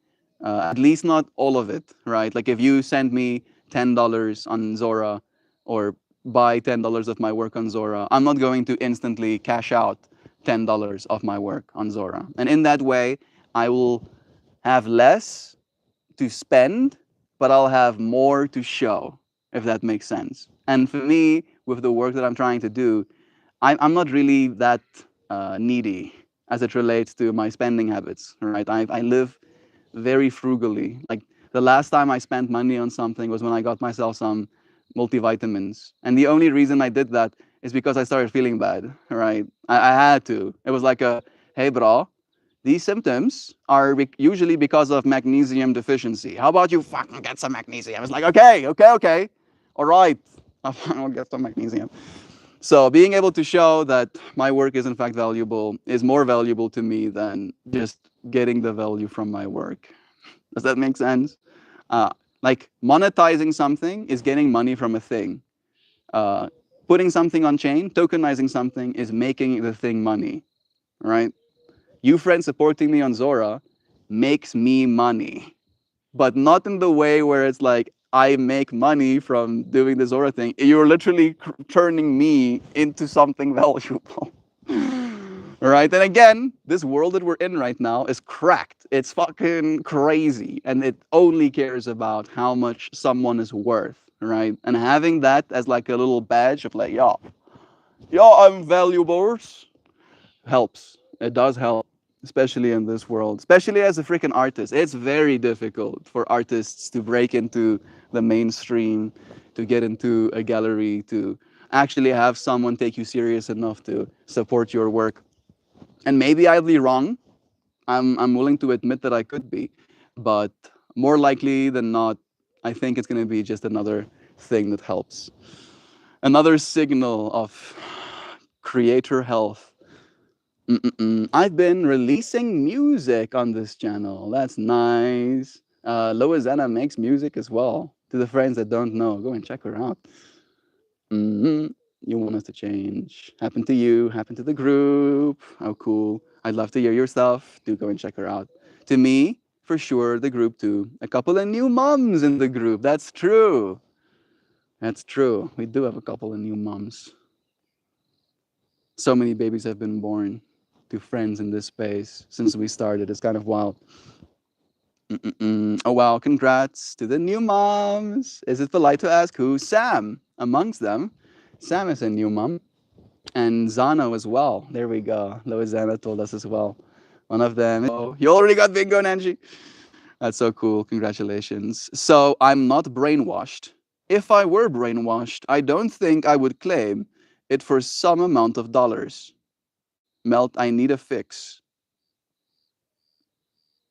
At least not all of it, right? Like if you send me $10 on Zora or buy $10 of my work on Zora, I'm not going to instantly cash out $10 of my work on Zora. And in that way, I will have less to spend, but I'll have more to show, if that makes sense. And for me, with the work that I'm trying to do, I'm not really that needy as it relates to my spending habits, right? I live very frugally. Like the last time I spent money on something was when I got myself some multivitamins. And the only reason I did that is because I started feeling bad, right? I had to. It was like a, hey, bro, these symptoms are usually because of magnesium deficiency. How about you fucking get some magnesium? I was like, okay. All right. I'll get some magnesium. So being able to show that my work is in fact valuable is more valuable to me than just getting the value from my work. Does that make sense? Uh, like monetizing something is getting money from a thing. Putting something on chain, tokenizing something is making the thing money, right? You friends supporting me on Zora makes me money, but not in the way where it's like I make money from doing the Zora thing. You're literally turning me into something valuable. Right? And again, this world that we're in right now is cracked. It's fucking crazy. And it only cares about how much someone is worth. Right? And having that as like a little badge of like, yeah, I'm valuable helps. It does help. especially in this world, especially as a freaking artist. It's very difficult for artists to break into the mainstream, to get into a gallery, to actually have someone take you serious enough to support your work. And maybe I'd be wrong. I'm willing to admit that I could be, but more likely than not, I think it's going to be just another thing that helps. Another signal of creator health. I've been releasing music on this channel. That's nice. Loizana makes music as well. To the friends that don't know, go and check her out. You want us to change. Happened to you, happened to the group. Oh, cool. I'd love to hear your stuff. Do go and check her out. To me, for sure, the group too. A couple of new moms in the group. That's true. That's true. We do have a couple of new moms. So many babies have been born to friends in this space since we started. It's kind of wild. Oh, wow. Congrats to the new moms. Is it polite to ask who? Sam, amongst them. Sam is a new mom. And Zano as well. There we go. Loizana told us as well. One of them. Oh, you already got bingo, Nancy. That's so cool. Congratulations. So I'm not brainwashed. If I were brainwashed, I don't think I would claim it for some amount of dollars. Melt, I need a fix.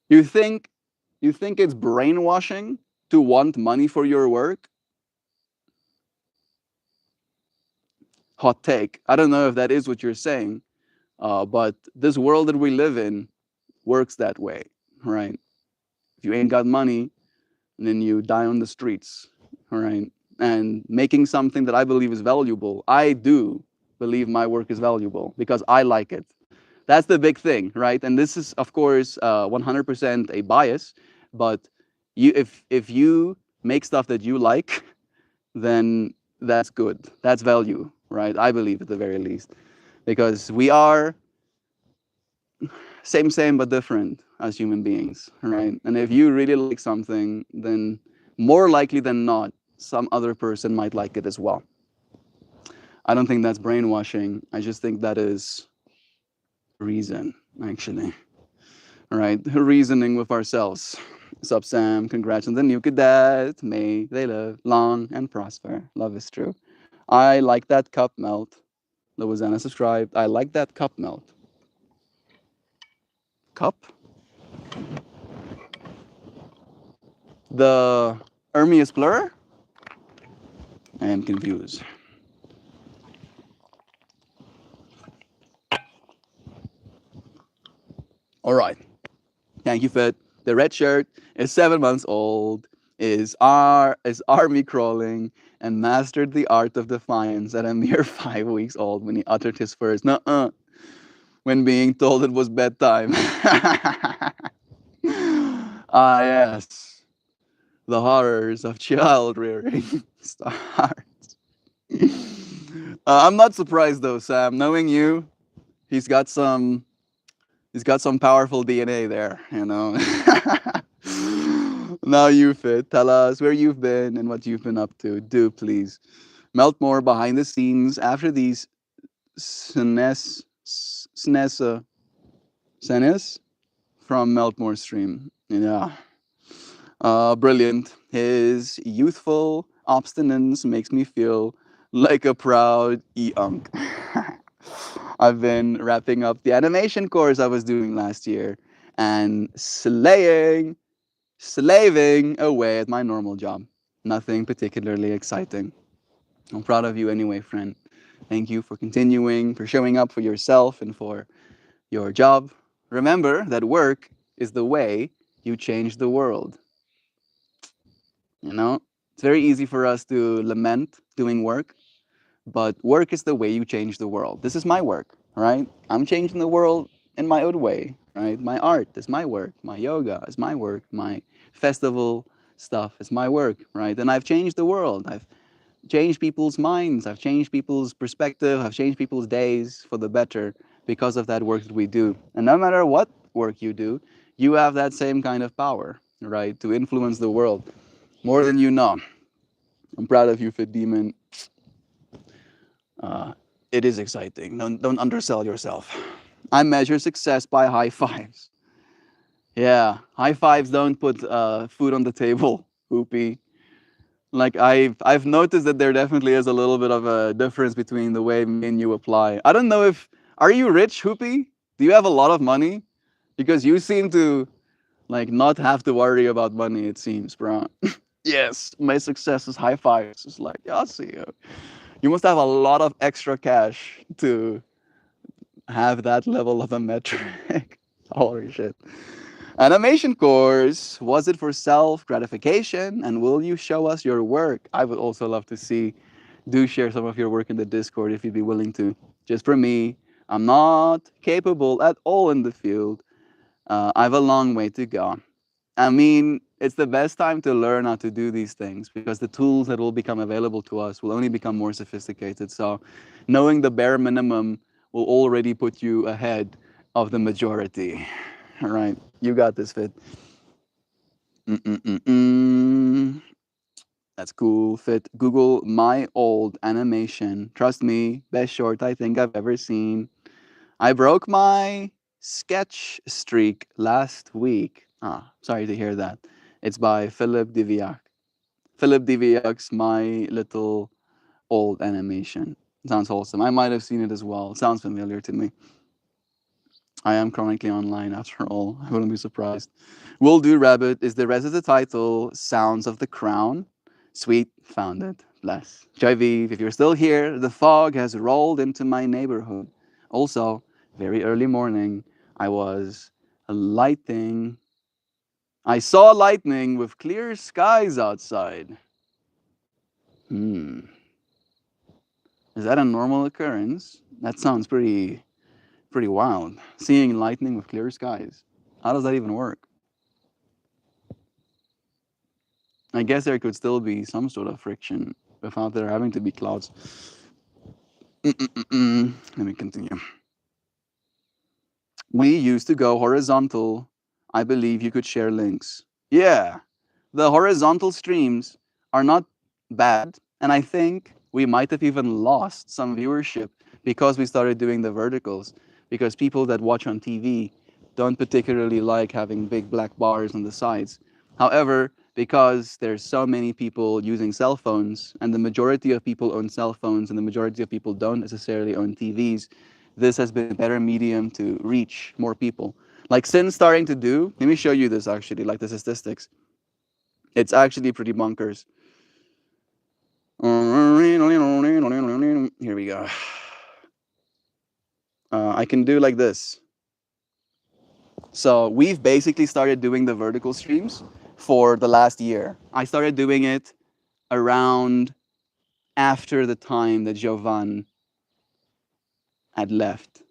You think it's brainwashing to want money for your work? Hot take. I don't know if that is what you're saying, but this world that we live in works that way, right? If you ain't got money, then you die on the streets, all right? And making something that I believe is valuable, I do believe my work is valuable because I like it. That's the big thing, right? And this is, of course, 100% a bias, but if you make stuff that you like, then that's good. That's value, right? I believe at the very least, because we are same but different as human beings, right? And if you really like something, then more likely than not, some other person might like it as well. I don't think that's brainwashing. I just think that is reason, actually. All right, reasoning with ourselves. Sup, Sam? Congrats on the new cadet. May they live long and prosper. Love is true. I like that cup melt. Louisiana subscribed. I like that cup melt. Cup? The Hermes blur? I am confused. All right. Thank you, Fit. The red shirt is 7 months old, is army crawling, and mastered the art of defiance at a mere 5 weeks old when he uttered his first nuh-uh when being told it was bedtime. Ah, yes. The horrors of child rearing starts. I'm not surprised though, Sam. Knowing you, he's got some he's got some powerful DNA there, you know. Now you fit. Tell us where you've been and what you've been up to. Do please. MeltMore behind the scenes after these SNES from MeltMore stream. Yeah. Brilliant. His youthful obstinance makes me feel like a proud e-unk. I've been wrapping up the animation course I was doing last year and slaving away at my normal job. Nothing particularly exciting. I'm proud of you anyway, friend. Thank you for continuing, for showing up for yourself and for your job. Remember that work is the way you change the world. You know, it's very easy for us to lament doing work, but work is the way you change the world. This is my work, right? I'm changing the world in my own way, right? My art is my work. My yoga is my work. My festival stuff is my work, right? And I've changed the world. I've changed people's minds. I've changed people's perspective. I've changed people's days for the better because of that work that we do. And no matter what work you do, you have that same kind of power, right? To influence the world more than you know. I'm proud of you, Fit Demon. It is exciting. Don't undersell yourself. I measure success by high fives. Yeah, high fives don't put food on the table, Hoopy. Like I've noticed that there definitely is a little bit of a difference between the way me and you apply. I don't know if are you rich, Hoopy? Do you have a lot of money? Because you seem to like not have to worry about money. It seems, bro. Yes, my success is high fives. It's like yeah, I see you. You must have a lot of extra cash to have that level of a metric. Holy shit. Animation course, was it for self gratification? And will you show us your work? I would also love to see. Do share some of your work in the Discord if you'd be willing to. Just for me, I'm not capable at all in the field. I have a long way to go. I mean, it's the best time to learn how to do these things because the tools that will become available to us will only become more sophisticated. So, knowing the bare minimum will already put you ahead of the majority. All right, you got this, Fit. Mm-mm-mm-mm. That's cool, Fit. Google my old animation. Trust me, best short I think I've ever seen. I broke my sketch streak last week. Ah, sorry to hear that. It's by Philip Diviak. Philip Diviak's My Little Old Animation. Sounds wholesome. I might have seen it as well. Sounds familiar to me. I am chronically online after all. I wouldn't be surprised. Will Do Rabbit is the rest of the title. Sounds of the Crown. Sweet, found it. Bless. Joyviv, if you're still here, the fog has rolled into my neighborhood. Also, very early morning, I was lighting. I saw lightning with clear skies outside. Hmm. Is that a normal occurrence? That sounds pretty wild. Seeing lightning with clear skies. How does that even work? I guess there could still be some sort of friction without there having to be clouds. Let me continue. We used to go horizontal. I believe you could share links. Yeah, the horizontal streams are not bad, and I think we might have even lost some viewership because we started doing the verticals. Because people that watch on TV don't particularly like having big black bars on the sides. However, because there's so many people using cell phones, and the majority of people own cell phones, and the majority of people don't necessarily own TVs, this has been a better medium to reach more people. Like Sin's starting to do, let me show you this actually, like the statistics. It's actually pretty bonkers. Here we go. I can do like this. So we've basically started doing the vertical streams for the last year. I started doing it around after the time that Jovan had left,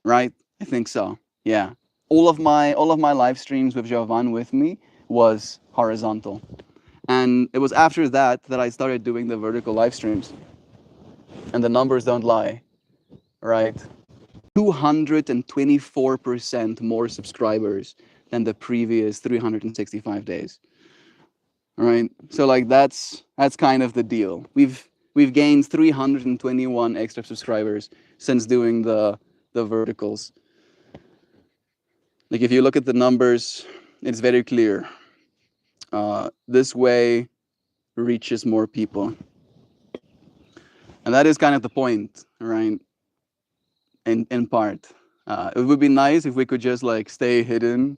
right? I think so. Yeah. All of my live streams with Jovan with me was horizontal. And it was after that that I started doing the vertical live streams. And the numbers don't lie, right? 224% more subscribers than the previous 365 days. All right. So like that's kind of the deal. We've gained 321 extra subscribers since doing the verticals. Like if you look at the numbers, it's very clear. This way reaches more people, and that is kind of the point, right? In part, it would be nice if we could just like stay hidden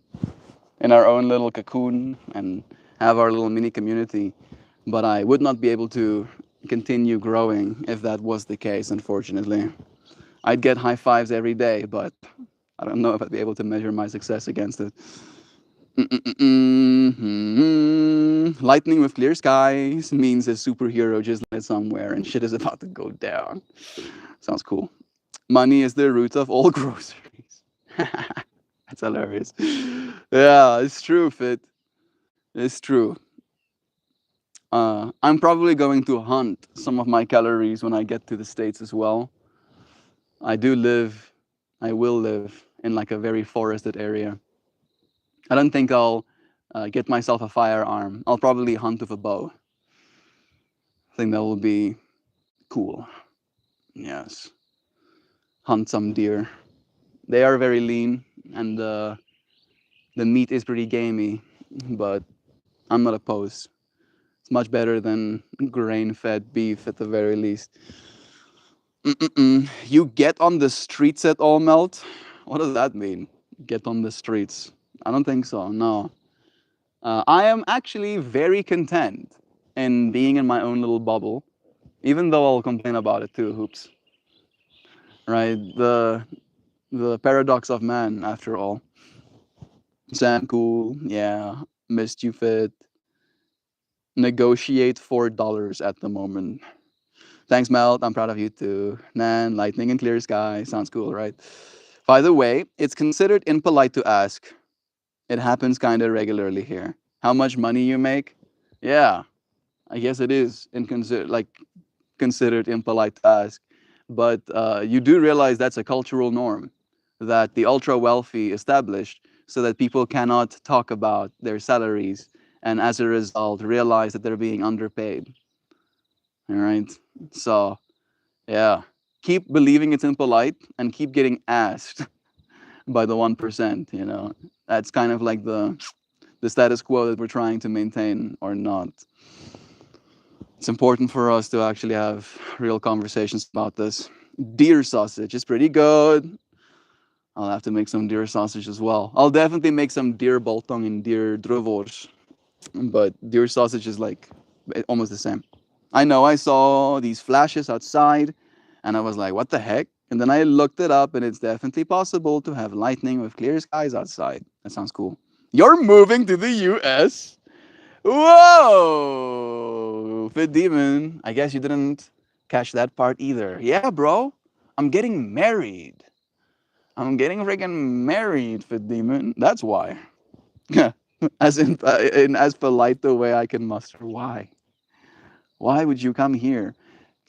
in our own little cocoon and have our little mini community. But I would not be able to continue growing if that was the case, unfortunately. I'd get high fives every day, but I don't know if I'd be able to measure my success against it. Lightning with clear skies means a superhero just landed somewhere and shit is about to go down. Sounds cool. Money is the root of all groceries. That's hilarious. Yeah, it's true, Fit. It's true. I'm probably going to hunt some of my calories when I get to the States as well. I do live, I will live in like a very forested area. I don't think I'll get myself a firearm. I'll probably hunt with a bow. I think that will be cool. Yes. Hunt some deer. They are very lean, and the meat is pretty gamey, but I'm not opposed. It's much better than grain-fed beef at the very least. Mm-mm. You get on the streets at all, Melt? What does that mean? Get on the streets? I don't think so. No. I am actually very content in being in my own little bubble, even though I'll complain about it too. Hoops. Right? The paradox of man, after all. Sam cool, yeah. Missed you fit. Negotiate $4 at the moment. Thanks, Melt. I'm proud of you too. Nan, lightning and clear sky. Sounds cool, right? By the way, it's considered impolite to ask. It happens kind of regularly here. How much money you make? Yeah, I guess it is considered impolite to ask. But you do realize that's a cultural norm that the ultra wealthy established so that people cannot talk about their salaries and as a result realize that they're being underpaid. All right. So, yeah, keep believing it's impolite and keep getting asked by the 1%, you know. That's kind of like the status quo that we're trying to maintain or not. It's important for us to actually have real conversations about this. Deer sausage is pretty good. I'll have to make some deer sausage as well. I'll definitely make some deer biltong and deer druvors, but deer sausage is like almost the same. I know I saw these flashes outside and I was like, what the heck? And then I looked it up and it's definitely possible to have lightning with clear skies outside. That sounds cool. You're moving to the US? Whoa! Fit Demon. I guess you didn't catch that part either. Yeah, bro. I'm getting married. I'm getting freaking married, Fit Demon. That's why. As in as polite the way I can muster. Why? Why would you come here?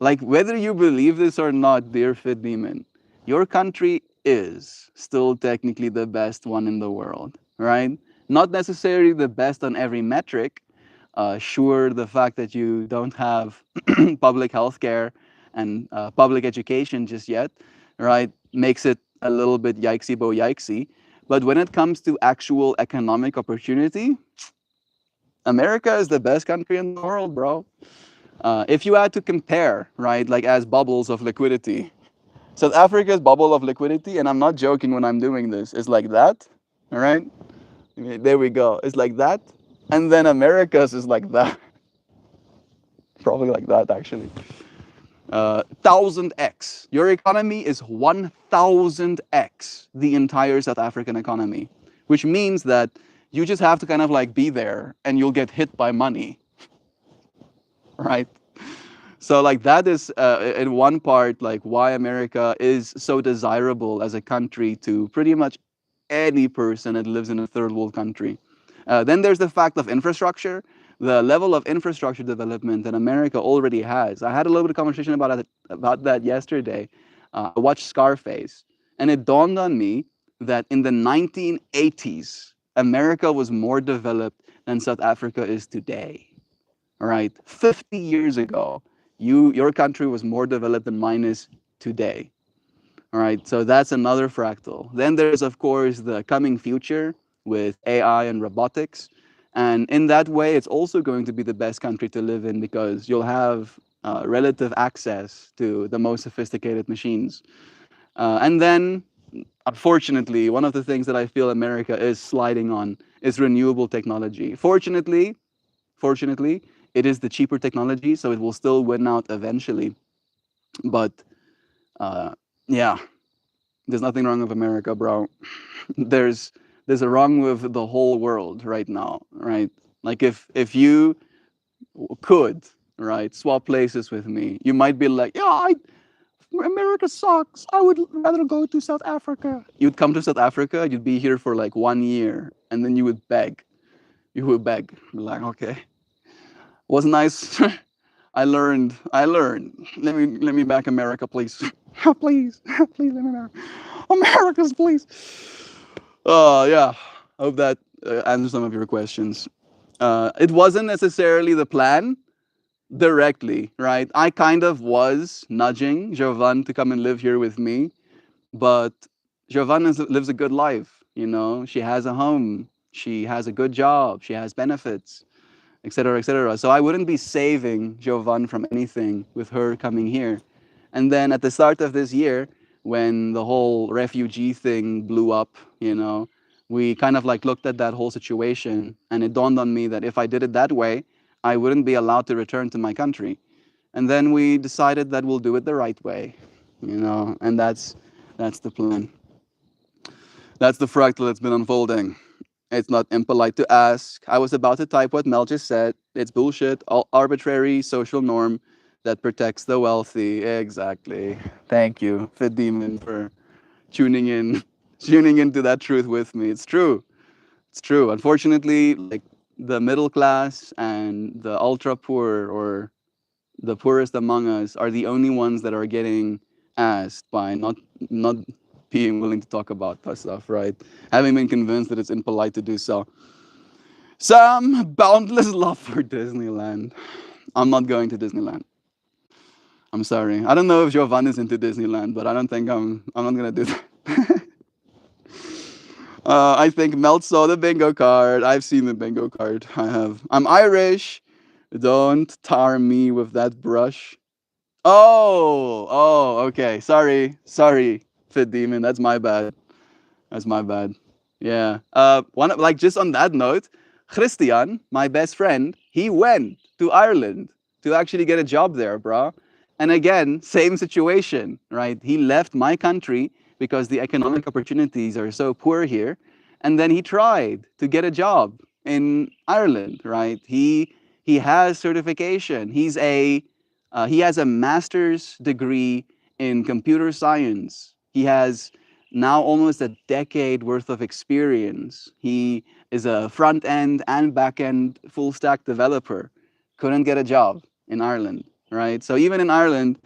Like, whether you believe this or not, dear Fit Demon, your country is still technically the best one in the world, right? Not necessarily the best on every metric. Sure, the fact that you don't have public health care and public education just yet, right, makes it a little bit yikesy bo yikesy. But when it comes to actual economic opportunity, America is the best country in the world, bro. If you had to compare, right, like as bubbles of liquidity, South Africa's bubble of liquidity, and I'm not joking when I'm doing this, is like that, all right? There we go. It's like that. And then America's is like that. Probably like that, actually. 1000x. Your economy is 1000x the entire South African economy, which means that you just have to kind of like be there and you'll get hit by money, right? So like that is in one part like why America is so desirable as a country to pretty much any person that lives in a third world country. Then there's the fact of infrastructure, the level of infrastructure development that America already has. I had a little bit of conversation about that yesterday. I watched Scarface, and it dawned on me that in the 1980s, America was more developed than South Africa is today. All right, 50 years ago, your country was more developed than mine is today. All right, so that's another fractal. Then there's, of course, the coming future with AI and robotics. And in that way, it's also going to be the best country to live in because you'll have relative access to the most sophisticated machines. And then, unfortunately, one of the things that I feel America is sliding on is renewable technology. Fortunately, it is the cheaper technology, so it will still win out eventually. But uh, yeah, there's nothing wrong with America, bro. there's there's a wrong with the whole world right now, right? Like if you could, right, swap places with me, you might be like, yeah, America sucks. I would rather go to South Africa. You'd come to South Africa, you'd be here for like 1 year, and then you would beg. You would beg. Be like, okay, was nice. I learned. I learned. Let me back America, please. Please, please let me back. America's, please. Yeah. I hope that answers some of your questions. It wasn't necessarily the plan directly, right? I kind of was nudging Jovan to come and live here with me, but Giovanna lives a good life. She has a home, she has a good job, she has benefits, etc., etc. So I wouldn't be saving Jovan from anything with her coming here. And then at the start of this year, when the whole refugee thing blew up, we kind of like looked at that whole situation, and it dawned on me that if I did it that way, I wouldn't be allowed to return to my country. And then we decided that we'll do it the right way, and that's the plan. That's the fractal that's been unfolding. It's not impolite to ask. I was about to type what Mel just said. It's bullshit, arbitrary social norm that protects the wealthy. Exactly. Thank you, Fit Demon, for tuning in, tuning into that truth with me. It's true. It's true. Unfortunately, like the middle class and the ultra poor, or the poorest among us, are the only ones that are getting asked by not being willing to talk about that stuff, right? Having been convinced that it's impolite to do so. Some boundless love for Disneyland. I'm not going to Disneyland. I'm sorry. I don't know if Jovan is into Disneyland, but I don't think I'm not gonna do that. I think Melt saw the bingo card. I've seen the bingo card. I have. I'm Irish. Don't tar me with that brush. Oh, okay. Sorry, Fit Demon. That's my bad. That's my bad. Yeah. Like just on that note, Christian, my best friend, he went to Ireland to actually get a job there, bro. And again, same situation, right? He left my country because the economic opportunities are so poor here, and then he tried to get a job in Ireland, right? He has certification. He has a master's degree in computer science. He has now almost a decade worth of experience. He is a front end and back end full stack developer. Couldn't get a job in Ireland, right? So even in Ireland,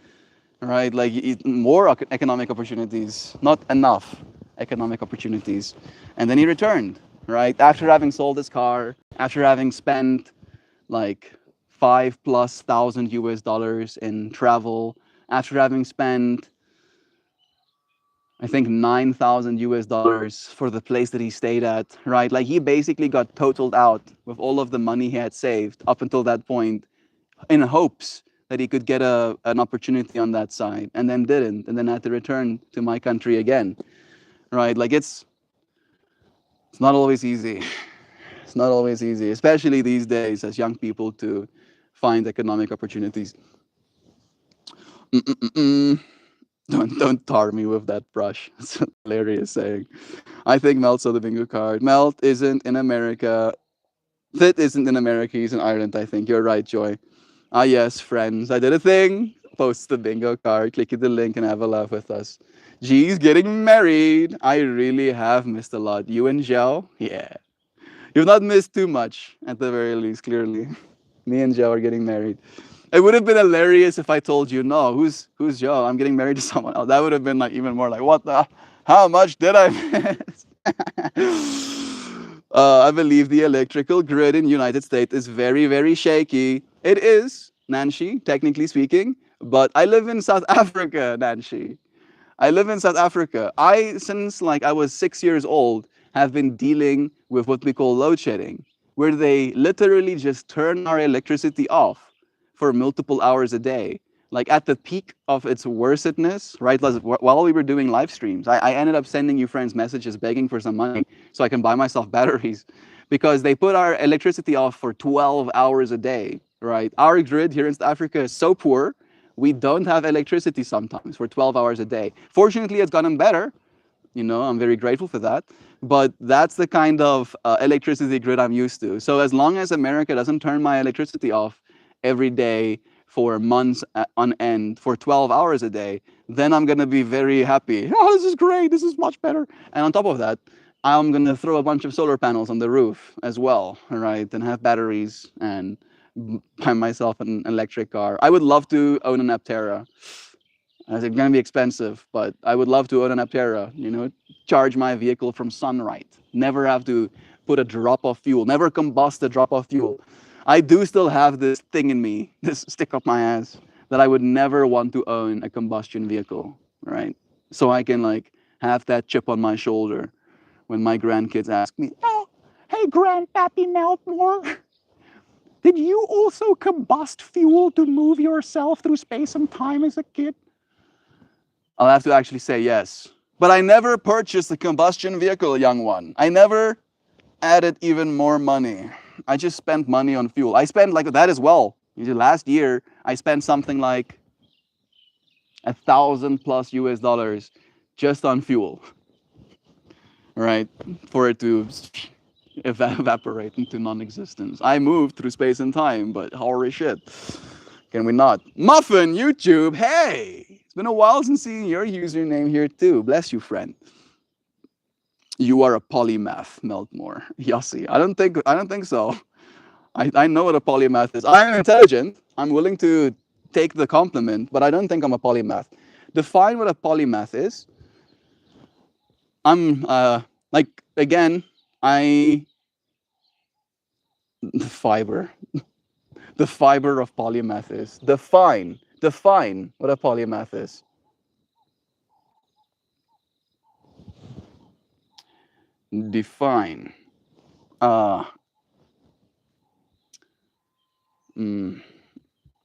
right, like more economic opportunities, not enough economic opportunities. And then he returned, right? After having sold his car, after having spent like 5,000+ US dollars in travel, after having spent I think 9,000 US dollars for the place that he stayed at, right? Like he basically got totaled out with all of the money he had saved up until that point in hopes that he could get an opportunity on that side, and then didn't, and then had to return to my country again, right? Like it's not always easy. It's not always easy, especially these days as young people to find economic opportunities. Mm-mm-mm. Don't tar me with that brush. It's a hilarious saying. I think Melt saw the bingo card. Melt isn't in America. Fit isn't in America. He's in Ireland, I think. You're right, Joy. Ah, yes, friends. I did a thing. Post the bingo card. Click the link and have a laugh with us. G's getting married. I really have missed a lot. You and Joe? Yeah. You've not missed too much, at the very least, clearly. Me and Joe are getting married. It would have been hilarious if I told you, no, who's Joe? I'm getting married to someone else. That would have been like even more like, what the? How much did I miss? I believe the electrical grid in United States is very, very shaky. It is, Nancy, technically speaking, but I live in South Africa, Nancy. I live in South Africa. Since like I was 6 years old, have been dealing with what we call load shedding, where they literally just turn our electricity off for multiple hours a day. Like at the peak of its worstness, right? While we were doing live streams, I ended up sending you friends messages begging for some money so I can buy myself batteries, because they put our electricity off for 12 hours a day, right? Our grid here in South Africa is so poor, we don't have electricity sometimes for 12 hours a day. Fortunately, it's gotten better. I'm very grateful for that. But that's the kind of electricity grid I'm used to. So as long as America doesn't turn my electricity off every day for months on end for 12 hours a day, then I'm going to be very happy. Oh, this is great. This is much better. And on top of that, I'm going to throw a bunch of solar panels on the roof as well, right? And have batteries and buy myself an electric car. I would love to own an Aptera. It's going to be expensive, but I would love to own an Aptera, charge my vehicle from sunlight, never have to put a drop of fuel, never combust a drop of fuel. I do still have this thing in me, this stick up my ass, that I would never want to own a combustion vehicle, right? So I can like have that chip on my shoulder when my grandkids ask me, "Oh, hey, Grandpappy Meltmore, did you also combust fuel to move yourself through space and time as a kid?" I'll have to actually say yes. But I never purchased a combustion vehicle, young one. I never added even more money. I just spent money on fuel. I spent like that as well. Last year, I spent something like 1,000 plus US dollars just on fuel, right? For it to evaporate into non-existence. I moved through space and time, but holy shit. Can we not? Muffin, YouTube, hey! It's been a while since seeing your username here too. Bless you, friend. You are a polymath, Meltmore. Yossi. I don't think so. I know what a polymath is. I am intelligent. I'm willing to take the compliment, but I don't think I'm a polymath. Define what a polymath is. I'm like again, I the fiber. The fiber of polymath is. Define what a polymath is. Define. Uh, mm.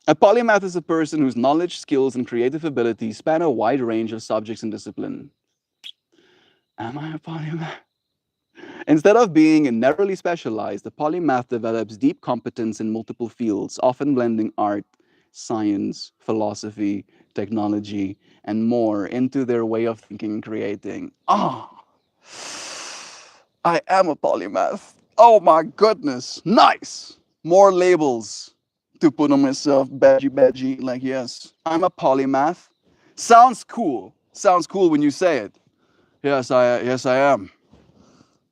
A polymath is a person whose knowledge, skills, and creative abilities span a wide range of subjects and discipline. Am I a polymath? Instead of being narrowly specialized, the polymath develops deep competence in multiple fields, often blending art, science, philosophy, technology, and more into their way of thinking and creating. Ah, I am a polymath. Oh my goodness. Nice. More labels to put on myself. Badgy, badgy. Like, yes, I'm a polymath. Sounds cool. Sounds cool when you say it. Yes, I am.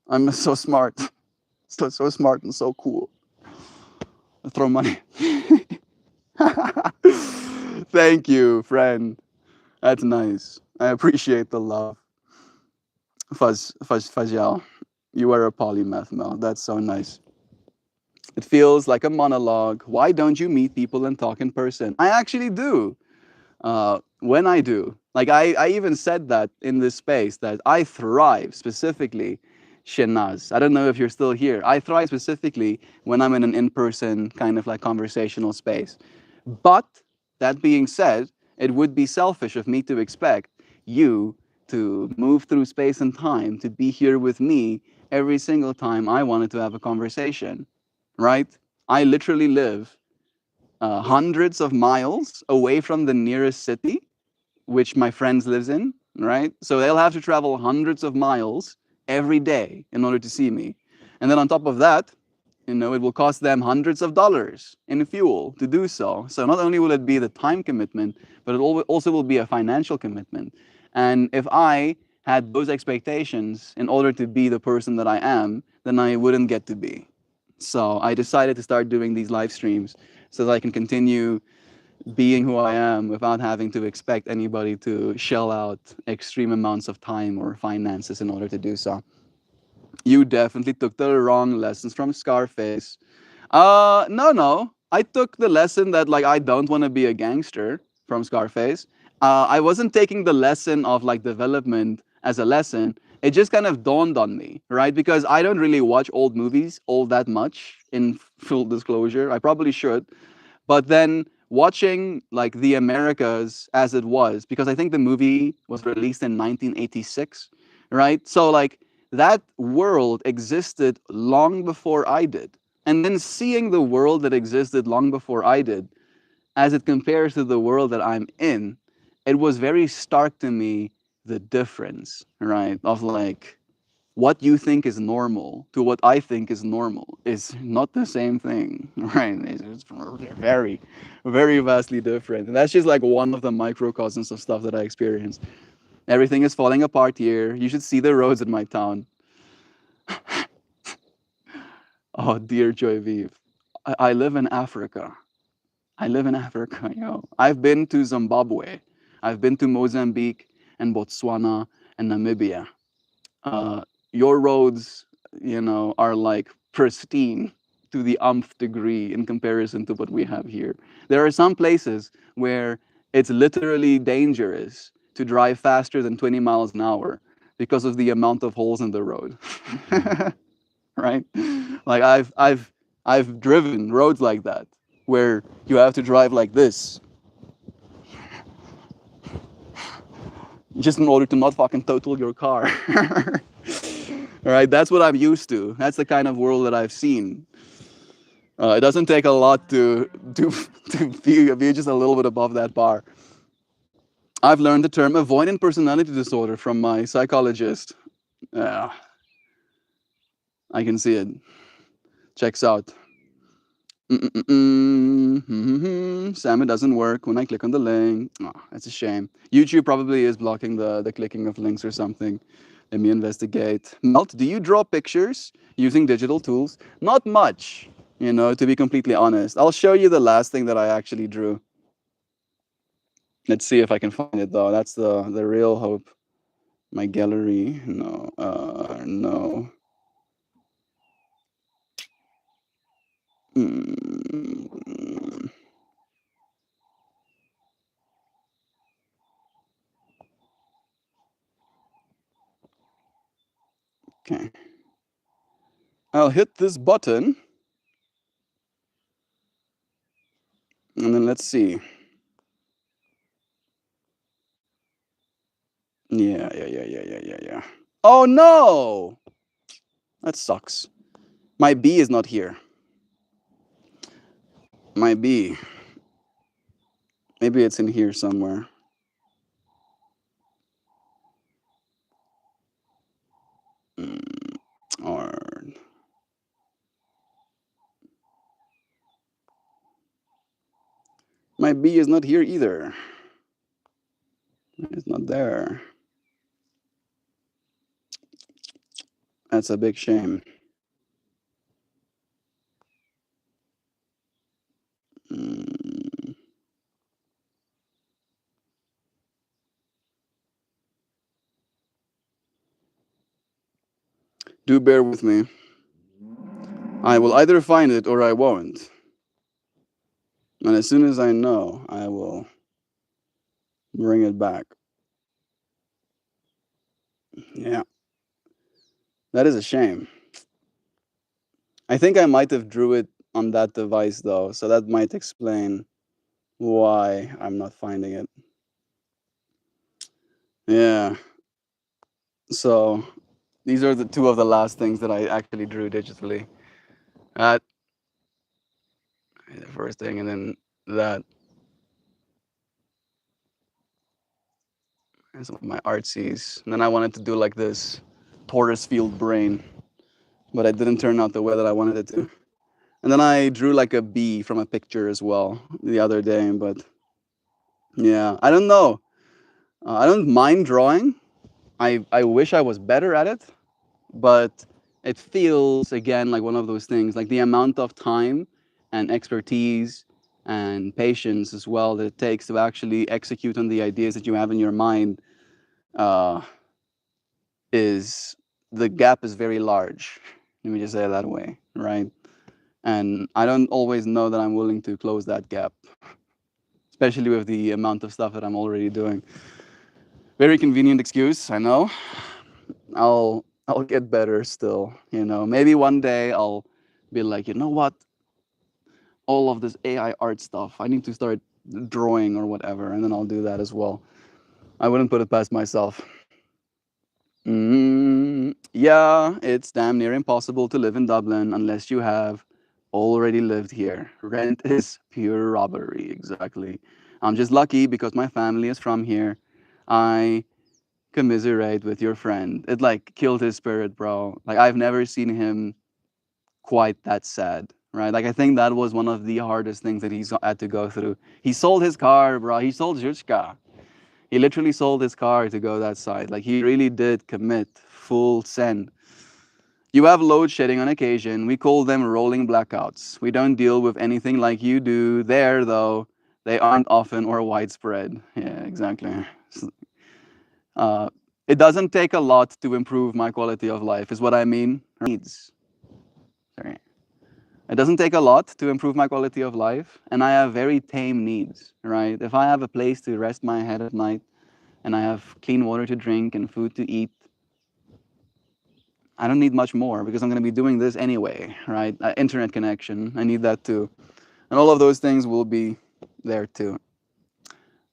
I'm so smart. So smart and so cool. I throw money. Thank you, friend. That's nice. I appreciate the love. Fazjal. You are a polymath, Mel. That's so nice. It feels like a monologue. Why don't you meet people and talk in person? I actually do. When I do, like I even said that in this space that I thrive specifically, Shenaz. I don't know if you're still here. I thrive specifically when I'm in an in-person kind of like conversational space. But that being said, it would be selfish of me to expect you to move through space and time to be here with me every single time I wanted to have a conversation, right? I literally live hundreds of miles away from the nearest city, which my friends lives in, right? So they'll have to travel hundreds of miles every day in order to see me. And then on top of that, it will cost them hundreds of dollars in fuel to do so. So not only will it be the time commitment, but it also will be a financial commitment. And if I had those expectations in order to be the person that I am, then I wouldn't get to be. So I decided to start doing these live streams so that I can continue being who I am without having to expect anybody to shell out extreme amounts of time or finances in order to do so. You definitely took the wrong lessons from Scarface. No. I took the lesson that like I don't want to be a gangster from Scarface. I wasn't taking the lesson of like development as a lesson. It just kind of dawned on me, right? Because I don't really watch old movies all that much, in full disclosure. I probably should. But then watching like the Americas as it was, because I think the movie was released in 1986, right? So like that world existed long before I did. And then seeing the world that existed long before I did, as it compares to the world that I'm in, it was very stark to me the difference, right? Of like what you think is normal to what I think is normal is not the same thing, right? It's very, very vastly different. And that's just like one of the microcosms of stuff that I experienced. Everything is falling apart here. You should see the roads in my town. Oh, dear Joy Vive. I live in Africa. I live in Africa, yo. I've been to Zimbabwe. I've been to Mozambique and Botswana and Namibia. uh, your roads, are like pristine to the umph degree in comparison to what we have here. There are some places where it's literally dangerous to drive faster than 20 miles an hour. because of the amount of holes in the road. Right? Like I've driven roads like that where you have to drive like this just in order to not fucking total your car. All right, that's what I'm used to. That's the kind of world that I've seen. It doesn't take a lot to be just a little bit above that bar. I've learned the term avoidant personality disorder from my psychologist. Yeah, I can see it. Checks out. Sam, it doesn't work when I click on the link. Oh, that's a shame. YouTube probably is blocking the clicking of links or something. Let me investigate. Melt, do you draw pictures using digital tools? Not much, to be completely honest. I'll show you the last thing that I actually drew. Let's see if I can find it though. That's the real hope. My gallery. No. No. Mm. Okay. I'll hit this button. And then let's see. Yeah. Oh no! That sucks. My B is not here. My B. Maybe it's in here somewhere. Or my B is not here either. It's not there. That's a big shame. Do bear with me. I will either find it or I won't. And as soon as I know, I will bring it back. Yeah. That is a shame. I think I might have drew it on that device though, so that might explain why I'm not finding it. Yeah. So these are the two of the last things that I actually drew digitally. That the first thing, and then that. And some of my artsies. And then I wanted to do like this tortoise field brain, but it didn't turn out the way that I wanted it to. And then I drew like a bee from a picture as well the other day, but yeah, I don't know. I don't mind drawing. I wish I was better at it, but it feels again like one of those things, like the amount of time and expertise and patience as well that it takes to actually execute on the ideas that you have in your mind uh, is the gap is very large. Let me just say it that way, right? And I don't always know that I'm willing to close that gap, especially with the amount of stuff that I'm already doing. Very convenient excuse, I know. I'll get better still, Maybe one day I'll be like, you know what? All of this AI art stuff, I need to start drawing or whatever, and then I'll do that as well. I wouldn't put it past myself. Yeah, it's damn near impossible to live in Dublin unless you have already lived here. Rent is pure robbery, exactly. I'm just lucky because my family is from here. I commiserate with your friend. It like killed his spirit, bro. Like I've never seen him quite that sad, right? Like I think that was one of the hardest things that he's had to go through. He sold his car, bro. He sold Zhuchka. He literally sold his car to go that side. Like he really did commit full send. You have load shedding on occasion. We call them rolling blackouts. We don't deal with anything like you do there, though. They aren't often or widespread. Yeah, exactly. It doesn't take a lot to improve my quality of life, is what I mean. Needs. Sorry. It doesn't take a lot to improve my quality of life, and I have very tame needs, right? If I have a place to rest my head at night, and I have clean water to drink and food to eat, I don't need much more because I'm going to be doing this anyway, right? Internet connection, I need that too. And all of those things will be there too.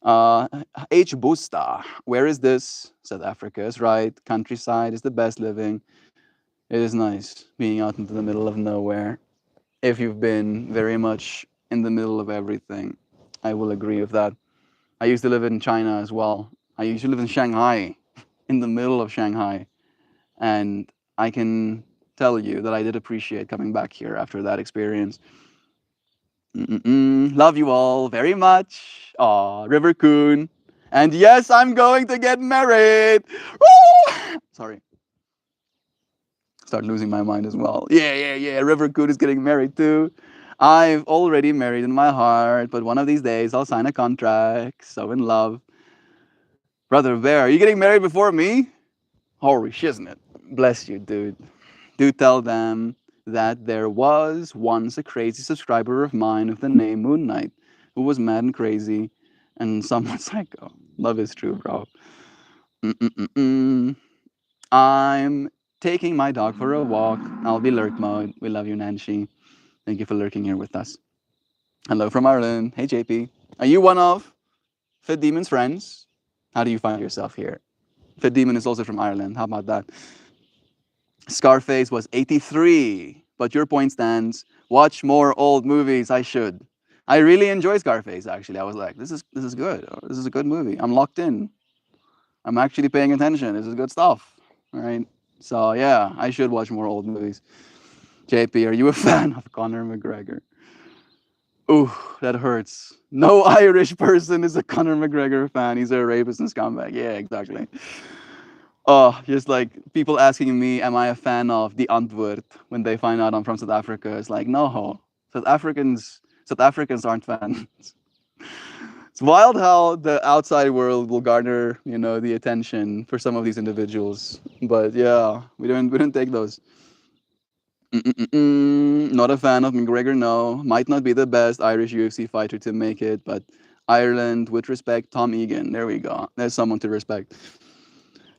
Uh, H. Busta, where is this? South Africa is right. Countryside is the best living. It is nice being out into the middle of nowhere. If you've been very much in the middle of everything, I will agree with that. I used to live in China as well. I used to live in Shanghai, in the middle of Shanghai. And I can tell you that I did appreciate coming back here after that experience. Love you all very much. Aw, River Coon. And yes, I'm going to get married. Woo! Sorry, start losing my mind as well. Yeah, yeah, yeah. River Coon is getting married too. I've already married in my heart, but one of these days I'll sign a contract. So in love. Brother Bear, are you getting married before me? Holy shiznit. Bless you, dude. Do tell them that there was once a crazy subscriber of mine with the name Moon Knight who was mad and crazy and somewhat psycho. Love is true, bro. Mm-mm-mm-mm. I'm taking my dog for a walk. I'll be lurk mode. We love you, Nancy. Thank you for lurking here with us. Hello from Ireland. Hey, JP. Are you one of Fit Demon's friends? How do you find yourself here? Fit Demon is also from Ireland. How about that? Scarface was 83, but your point stands. Watch more old movies. I should. I really enjoy Scarface. Actually, I was like, this is good. This is a good movie. I'm locked in. I'm actually paying attention. This is good stuff. All right. So yeah, I should watch more old movies. JP, are you a fan of Conor McGregor? Ooh, that hurts. No Irish person is a Conor McGregor fan. He's a rapist and scumbag. Yeah, exactly. Oh, just like people asking me, am I a fan of the Antwoord when they find out I'm from South Africa? It's like, no, South Africans aren't fans. It's wild how the outside world will garner, the attention for some of these individuals. But yeah, we don't take those. Not a fan of McGregor, no. Might not be the best Irish UFC fighter to make it, but Ireland, with respect, Tom Egan. There we go. There's someone to respect.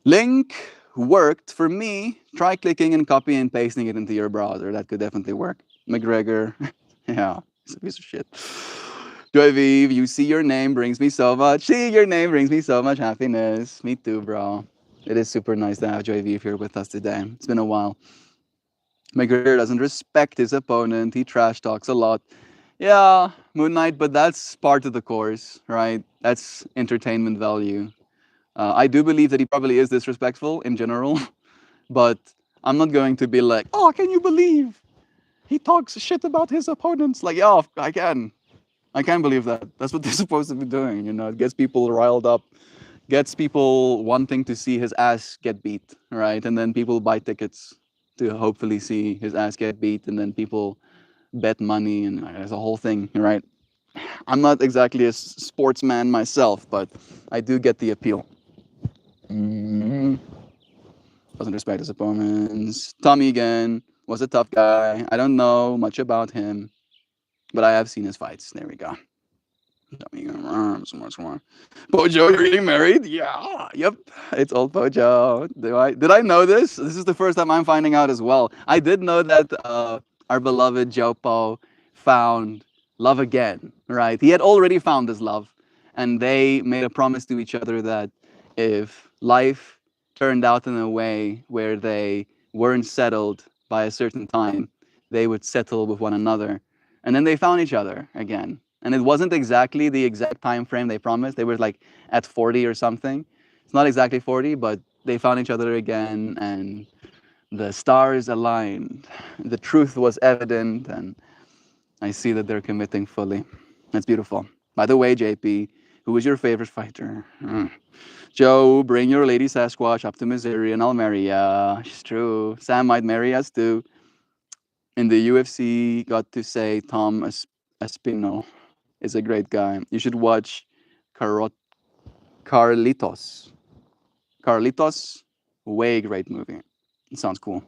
Link worked for me. Try clicking and copy and pasting it into your browser. That could definitely work. McGregor, yeah, he's a piece of shit. Joyviv, you see your name brings me so much. See your name brings me so much happiness. Me too, bro. It is super nice to have Joyviv here with us today. It's been a while. McGregor doesn't respect his opponent. He trash talks a lot. Yeah, Moon Knight, but that's part of the course, right? That's entertainment value. I do believe that he probably is disrespectful in general, but I'm not going to be like, oh, can you believe he talks shit about his opponents? Like, yeah, I can. I can believe that. That's what they're supposed to be doing. It gets people riled up, gets people wanting to see his ass get beat, right? And then people buy tickets to hopefully see his ass get beat, and then people bet money, and there's a whole thing, right? I'm not exactly a sportsman myself, but I do get the appeal. Mm-hmm. Doesn't respect his opponents. Tom Egan was a tough guy. I don't know much about him, but I have seen his fights. There we go. Tom Egan, some more. Pojo, you're getting married? Yeah. Yep. It's old Pojo. Did I know this? This is the first time I'm finding out as well. I did know that our beloved Jopo found love again, right? He had already found his love, and they made a promise to each other that if life turned out in a way where they weren't settled by a certain time, they would settle with one another. And then they found each other again. And it wasn't exactly the exact time frame they promised. They were like at 40 or something. It's not exactly 40, but they found each other again, and the stars aligned. The truth was evident, and I see that they're committing fully. That's beautiful. By the way, JP, who is your favorite fighter? Joe, bring your lady Sasquatch up to Missouri and I'll marry ya. It's true. Sam might marry us too. In the UFC, got to say Tom Espino is a great guy. You should watch Carlitos. Carlitos, way great movie. It sounds cool.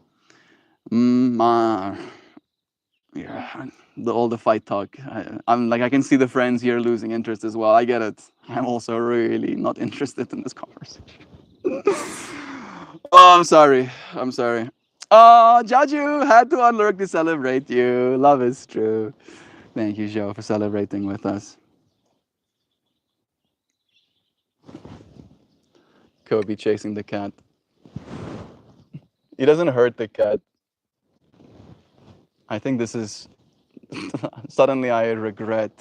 Yeah, all the fight talk. I'm like, I can see the friends here losing interest as well. I get it. I'm also really not interested in this conversation. Oh, I'm sorry. I'm sorry. Oh, Jaju had to unlurk to celebrate you. Love is true. Thank you, Joe, for celebrating with us. Kobe chasing the cat. He doesn't hurt the cat. I think this is suddenly I regret.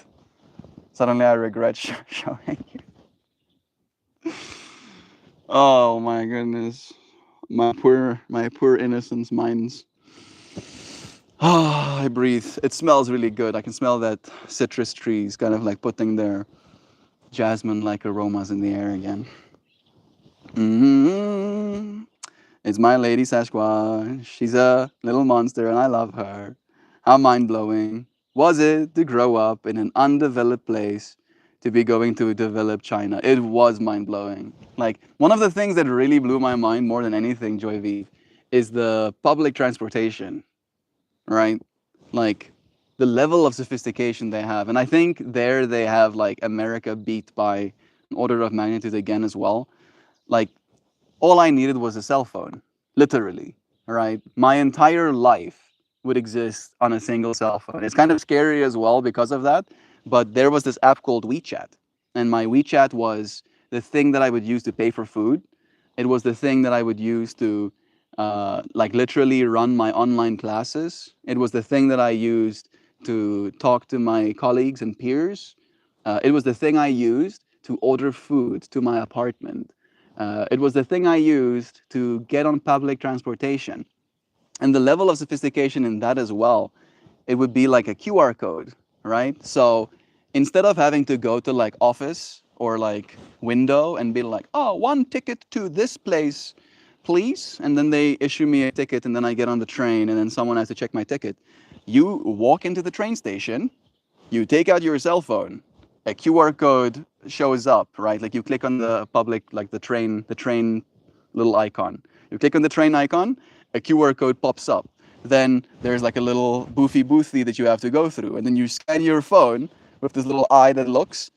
Suddenly I regret showing you. Oh my goodness. My poor innocence minds. Ah, I breathe. It smells really good. I can smell that citrus trees kind of like putting their jasmine like aromas in the air again. Hmm. It's my lady Sasquatch. She's a little monster and I love her. How mind blowing was it to grow up in an undeveloped place to be going to developed China? It was mind blowing. Like, one of the things that really blew my mind more than anything, Joy V, is the public transportation, right? Like, the level of sophistication they have. And I think there they have like America beat by an order of magnitude again as well. Like, all I needed was a cell phone, literally, right? My entire life would exist on a single cell phone. It's kind of scary as well because of that, but there was this app called WeChat, and my WeChat was the thing that I would use to pay for food. It was the thing that I would use to like literally run my online classes. It was the thing that I used to talk to my colleagues and peers. It was the thing I used to order food to my apartment. It was the thing I used to get on public transportation. And the level of sophistication in that as well, it would be like a QR code, right? So instead of having to go to like office or like window and be like, oh, one ticket to this place, please. And then they issue me a ticket and then I get on the train and then someone has to check my ticket. You walk into the train station, you take out your cell phone, a QR code shows up, right? Like you click on the public, like the train little icon. You click on the train icon, a QR code pops up. Then there's like a little boothy that you have to go through. And then you scan your phone with this little eye that looks,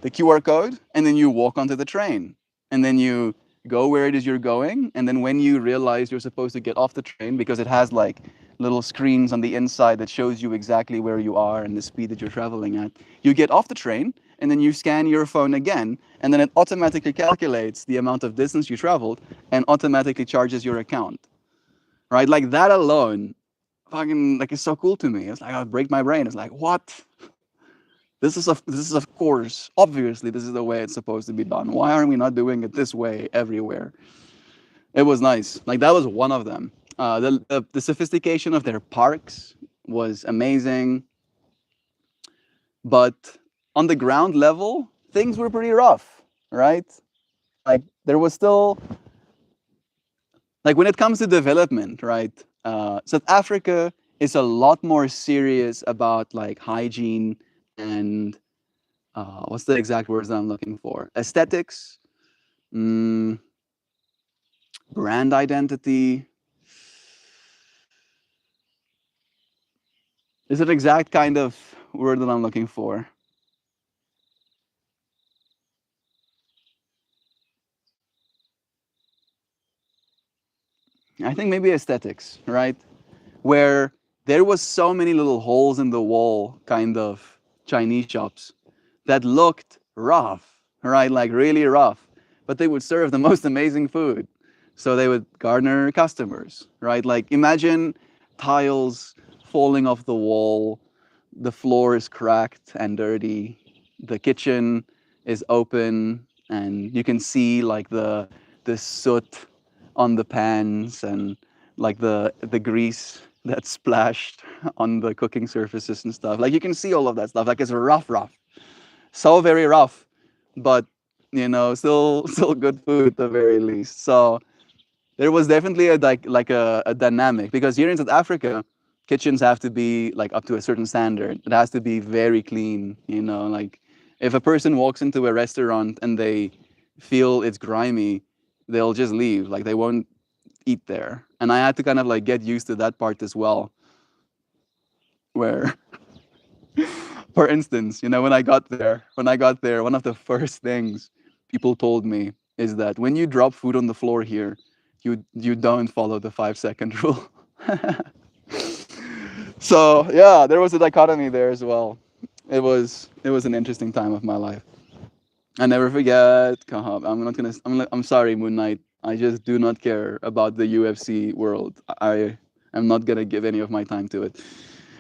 the QR code, and then you walk onto the train. And then you go where it is you're going. And then when you realize you're supposed to get off the train, because it has like little screens on the inside that shows you exactly where you are and the speed that you're traveling at, you get off the train and then you scan your phone again, and then it automatically calculates the amount of distance you traveled and automatically charges your account. Right? Like that alone, fucking like it's so cool to me. It's like I'll break my brain. It's like, what? This is of course, obviously, this is the way it's supposed to be done. Why aren't we not doing it this way everywhere? It was nice. Like that was one of them. The sophistication of their parks was amazing, but on the ground level, things were pretty rough, right? Like there was still like when it comes to development, right? South Africa is a lot more serious about like hygiene and what's the exact words that I'm looking for? Aesthetics, mm, brand identity. Is it exact kind of word that I'm looking for? I think maybe aesthetics, right? Where there was so many little holes in the wall kind of Chinese shops that looked rough, right? Like really rough, but they would serve the most amazing food. So they would garner customers, right? Like imagine tiles falling off the wall, the floor is cracked and dirty, the kitchen is open, and you can see like the soot on the pans and like the grease that's splashed on the cooking surfaces and stuff. Like you can see all of that stuff. Like it's rough, so very rough, but still good food at the very least. So there was definitely a dynamic because here in South Africa, kitchens have to be like up to a certain standard. It has to be very clean. Like if a person walks into a restaurant and they feel it's grimy, they'll just leave. Like they won't eat there. And I had to kind of like get used to that part as well, where for instance, when I got there, one of the first things people told me is that when you drop food on the floor here, you don't follow the 5-second rule. So yeah, there was a dichotomy there as well. It was an interesting time of my life. I never forget. Kahab. I'm not gonna. I'm sorry, Moon Knight. I just do not care about the UFC world. I am not gonna give any of my time to it.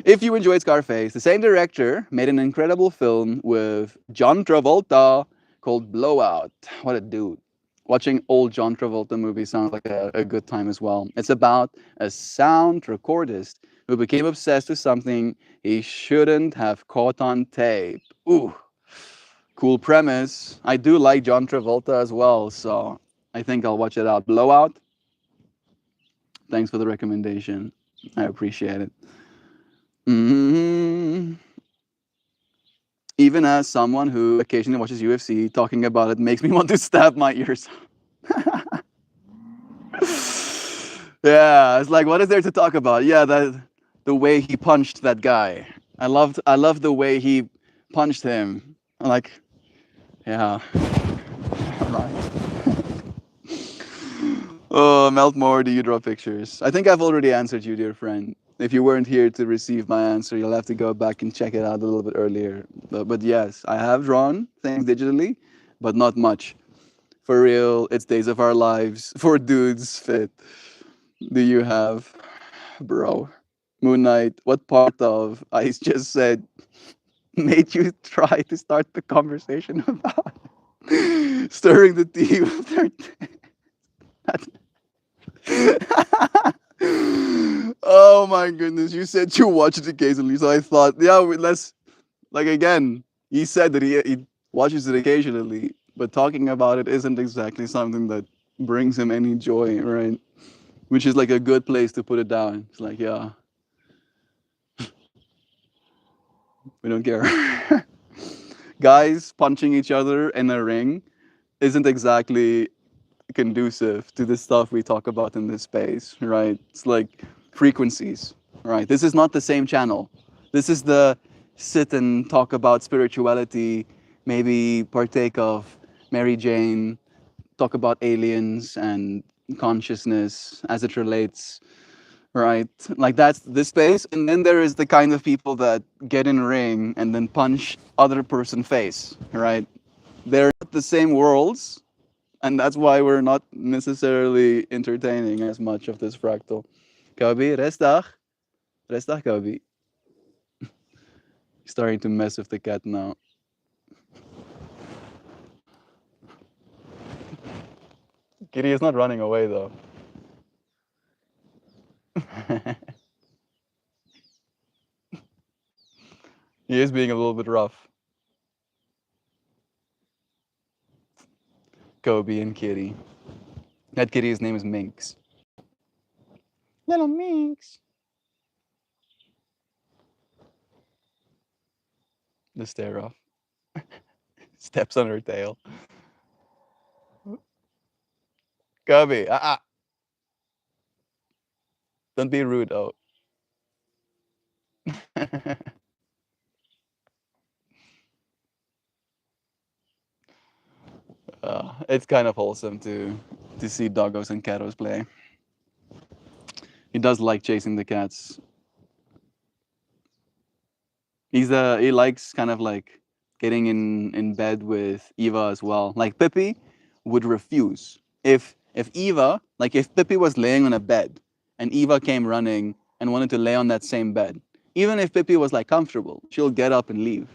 If you enjoyed Scarface, the same director made an incredible film with John Travolta called Blowout. What a dude. Watching old John Travolta movies sounds like a good time as well. It's about a sound recordist who became obsessed with something he shouldn't have caught on tape. Ooh, cool premise. I do like John Travolta as well, so I think I'll watch it out. Blowout, thanks for the recommendation. I appreciate it. hmm Even as someone who occasionally watches UFC, talking about it makes me want to stab my ears. Yeah, it's like, what is there to talk about? Yeah, the way he punched that guy. I loved the way he punched him. Like, yeah, right. Oh, MeltMore, do you draw pictures? I think I've already answered you, dear friend. If you weren't here to receive my answer, you'll have to go back and check it out a little bit earlier. But yes, I have drawn things digitally, but not much. For real, it's Days of Our Lives for dudes fit. Do you have, bro? Moon Knight, what part of I just said made you try to start the conversation about stirring the tea with their Oh my goodness, you said you watch it occasionally, so I thought, yeah, let's like again. He said that he watches it occasionally, but talking about it isn't exactly something that brings him any joy, right? Which is like a good place to put it down. It's like, yeah, we don't care. Guys punching each other in a ring isn't exactly conducive to the stuff we talk about in this space, right? It's like frequencies, right? This is not the same channel. This is the sit and talk about spirituality, maybe partake of Mary Jane, talk about aliens and consciousness as it relates, right? Like that's this space. And then there is the kind of people that get in a ring and then punch other person face, right? They're not the same worlds, and that's why we're not necessarily entertaining as much of this fractal. Kabi, restdag. Restdag, Kabi. Starting to mess with the cat now. Kitty is not running away though. He is being a little bit rough. Kobe and Kitty. That kitty's name is Minx. Little Minx. The stare off. Steps on her tail. Kobe, don't be rude, oh. It's kind of wholesome to see doggos and catos play. He does like chasing the cats. He likes kind of like getting in bed with Eva as well. Like Pippi would refuse. If Eva, like if Pippi was laying on a bed and Eva came running and wanted to lay on that same bed, even if Pippi was like comfortable, she'll get up and leave,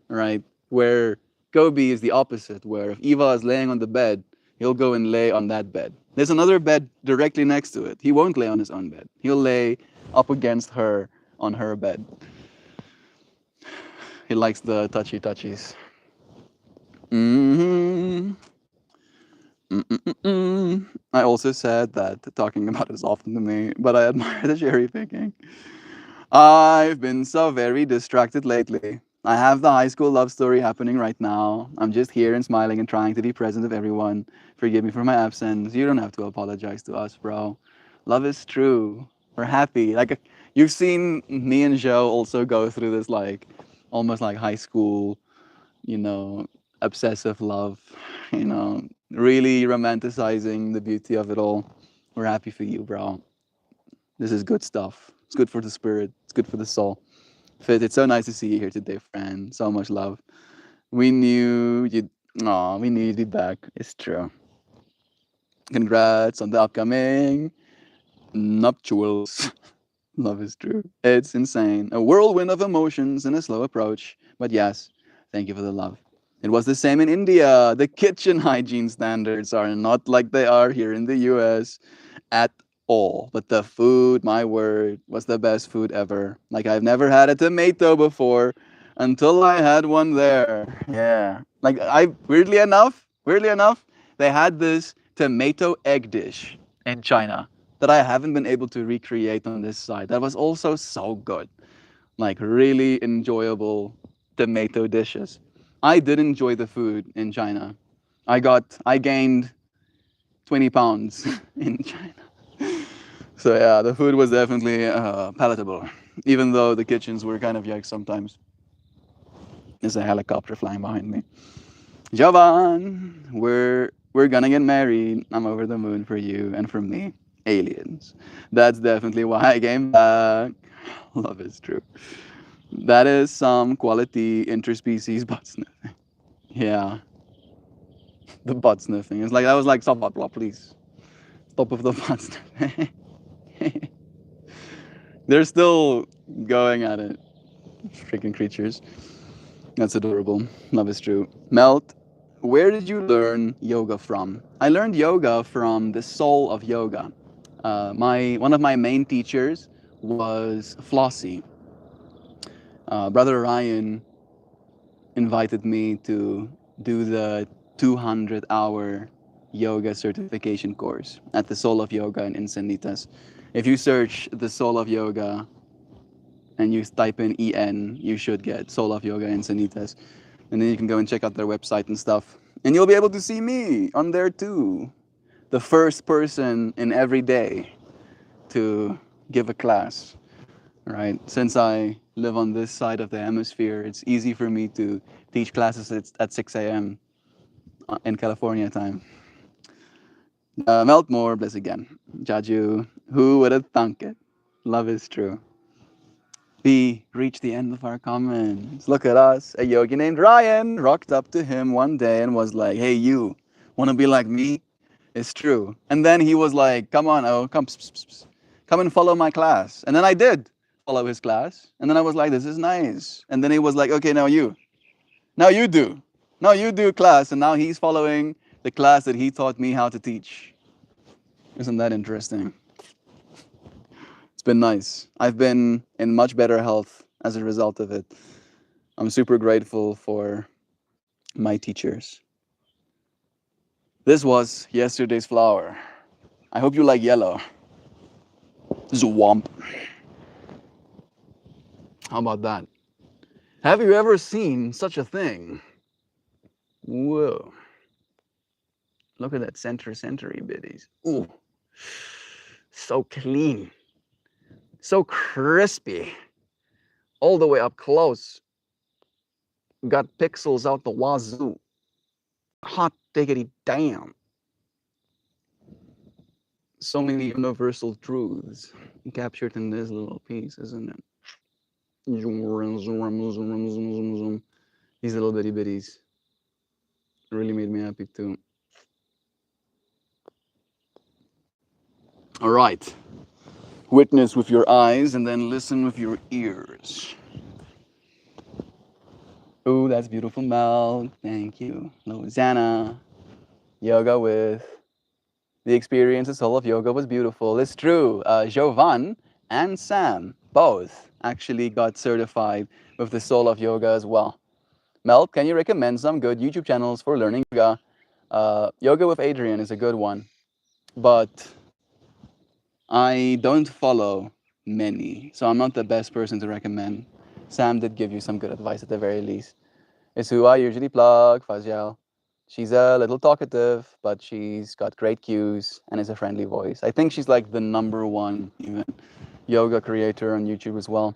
right? Where Gobi is the opposite, where if Eva is laying on the bed, he'll go and lay on that bed. There's another bed directly next to it. He won't lay on his own bed. He'll lay up against her on her bed. He likes the touchy touchies. hmm I also said that talking about it is often to me, but I admire the cherry picking. I've been so very distracted lately. I have the high school love story happening right now. I'm just here and smiling and trying to be present with everyone. Forgive me for my absence. You don't have to apologize to us, bro. Love is true. We're happy. Like you've seen me and Joe also go through this like almost like high school, you know, obsessive love, really romanticizing the beauty of it all. We're happy for you, bro. This is good stuff. It's good for the spirit. It's good for the soul. Fit, it's so nice to see you here today, friend. So much love. We knew you'd. Aw, we knew you'd be back. It's true. Congrats on the upcoming nuptials. Love is true. It's insane. A whirlwind of emotions and a slow approach. But yes, thank you for the love. It was the same in India. The kitchen hygiene standards are not like they are here in the US at all. But the food, my word, was the best food ever. Like I've never had a tomato before until I had one there. Yeah. Like weirdly enough, they had this tomato egg dish in China that I haven't been able to recreate on this side. That was also so good. Like really enjoyable tomato dishes. I did enjoy the food in China. I gained 20 pounds in China. So yeah, the food was definitely palatable, even though the kitchens were kind of yikes sometimes. There's a helicopter flying behind me. Jovan, we're gonna get married. I'm over the moon for you and for me. Aliens. That's definitely why I came back. Love is true. That is some quality interspecies butt sniffing. Yeah, the butt sniffing. It's like that was like stop, please. Stop with the butt sniffing. They're still going at it. Freaking creatures. That's adorable. Love is true. Melt, where did you learn yoga from? I learned yoga from the soul of yoga. One of my main teachers was Flossie. Brother Ryan invited me to do the 200-hour yoga certification course at the Soul of Yoga in Encinitas. If you search the Soul of Yoga and you type in EN, you should get Soul of Yoga Encinitas. And then you can go and check out their website and stuff. And you'll be able to see me on there too. The first person in every day to give a class, right? Since I live on this side of the hemisphere, it's easy for me to teach classes at 6 a.m. In California time. Meltmore, bless again. Jaju, who would have thunk it? Love is true. We reached the end of our comments. Look at us. A yogi named Ryan rocked up to him one day and was like, hey, you, want to be like me? It's true. And then he was like, come on, oh, come, come and follow my class. And then I did follow his class. And then I was like, this is nice. And then he was like, okay, now you. Now you do. Now you do class. And now he's following the class that he taught me how to teach. Isn't that interesting? It's been nice. I've been in much better health as a result of it. I'm super grateful for my teachers. This was yesterday's flower. I hope you like yellow. Zwamp. How about that? Have you ever seen such a thing? Whoa. Look at that century bitties. Ooh. So clean. So crispy. All the way up close. Got pixels out the wazoo. Hot diggity damn. So many universal truths captured in this little piece, isn't it? These little bitty bitties really made me happy too. All right. Witness with your eyes and then listen with your ears. Oh, that's beautiful, Mel. Thank you. Louisiana. Yoga with the experience of Soul of Yoga was beautiful. It's true. Jovan and Sam both actually got certified with the Soul of Yoga as well. Mel, can you recommend some good YouTube channels for learning yoga? Yoga with Adrian is a good one, but I don't follow many, so I'm not the best person to recommend. Sam did give you some good advice at the very least. It's who I usually plug, Fazial. She's a little talkative, but she's got great cues and is a friendly voice. I think she's like the #1 even yoga creator on YouTube as well.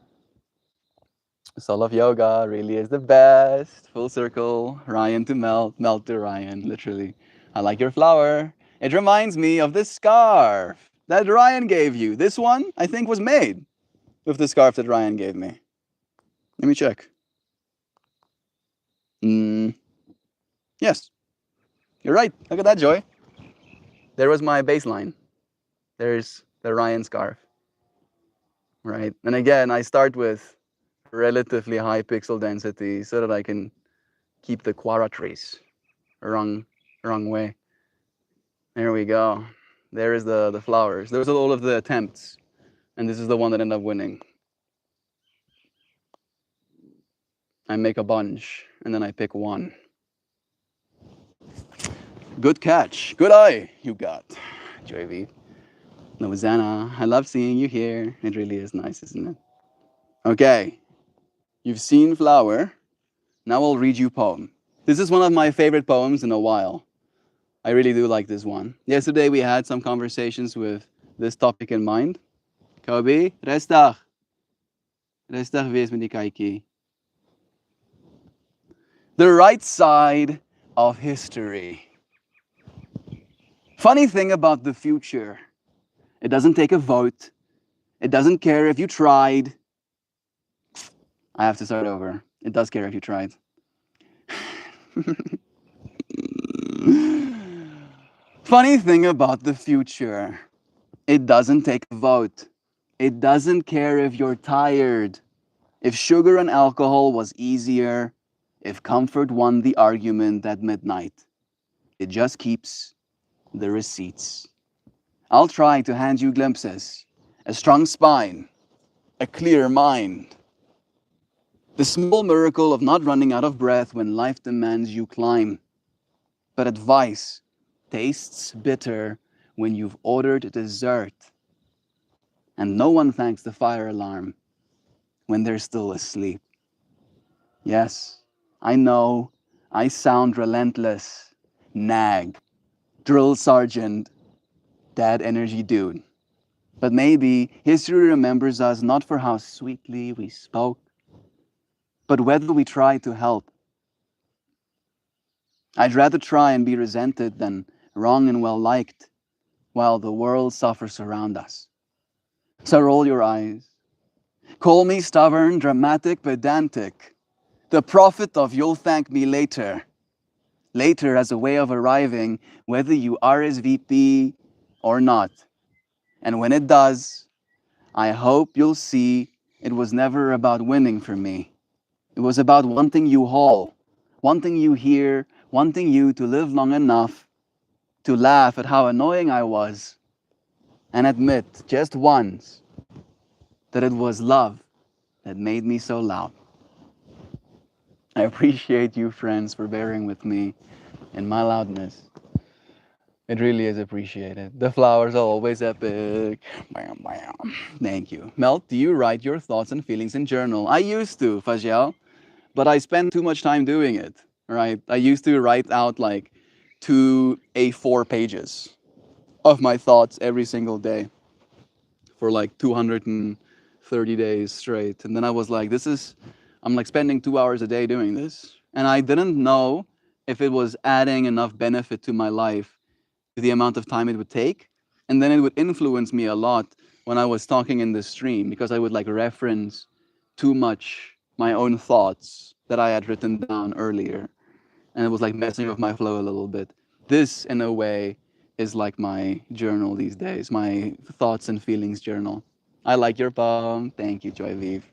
Soul of Yoga really is the best. Full circle. Ryan to Melt, Melt to Ryan, literally. I like your flower. It reminds me of this scarf. that Ryan gave you. This one, I think, was made with the scarf that Ryan gave me. Let me check. Mm, yes, you're right. Look at that, Joy. There was my baseline. There's the Ryan scarf, right? And again, I start with relatively high pixel density so that I can keep the quadratres wrong way. There we go. There is the flowers. Those are all of the attempts. And this is the one that ended up winning. I make a bunch, and then I pick one. Good catch. Good eye you got, Joy. Louisiana, I love seeing you here. It really is nice, isn't it? Okay, you've seen flower. Now I'll read you poem. This is one of my favorite poems in a while. I really do like this one. Yesterday we had some conversations with this topic in mind. Kobe, restag. Restag wees met die kykie. The right side of history. Funny thing about the future, it doesn't take a vote. It doesn't care if you tried. I have to start over. It does care if you tried. Funny thing about the future, it doesn't take a vote. It doesn't care if you're tired. If sugar and alcohol was easier, if comfort won the argument at midnight, it just keeps the receipts. I'll try to hand you glimpses, a strong spine, a clear mind. The small miracle of not running out of breath when life demands you climb. But advice tastes bitter when you've ordered dessert. And no one thanks the fire alarm when they're still asleep. Yes, I know I sound relentless, nag, drill sergeant, dad energy dude. But maybe history remembers us not for how sweetly we spoke, but whether we tried to help. I'd rather try and be resented than wrong and well liked while the world suffers around us. So roll your eyes. Call me stubborn, dramatic, pedantic, the prophet of you'll thank me later. Later as a way of arriving, whether you RSVP or not. And when it does, I hope you'll see it was never about winning for me. It was about wanting you whole, wanting you here, wanting you to live long enough to laugh at how annoying I was and admit just once that it was love that made me so loud. I appreciate you, friends, for bearing with me in my loudness. It really is appreciated. The flowers are always epic. Bam, bam. Thank you. Melt, do you write your thoughts and feelings in journal? I used to, Fajial, but I spent too much time doing it, right? I used to write out like 2 A4 pages of my thoughts every single day for like 230 days straight. And then I was like, I'm like spending 2 hours a day doing this. And I didn't know if it was adding enough benefit to my life, to the amount of time it would take. And then it would influence me a lot when I was talking in the stream because I would like reference too much my own thoughts that I had written down earlier. And it was like messing with my flow a little bit. This, in a way, is like my journal these days, my thoughts and feelings journal. I like your poem. Thank you, Joy Vive.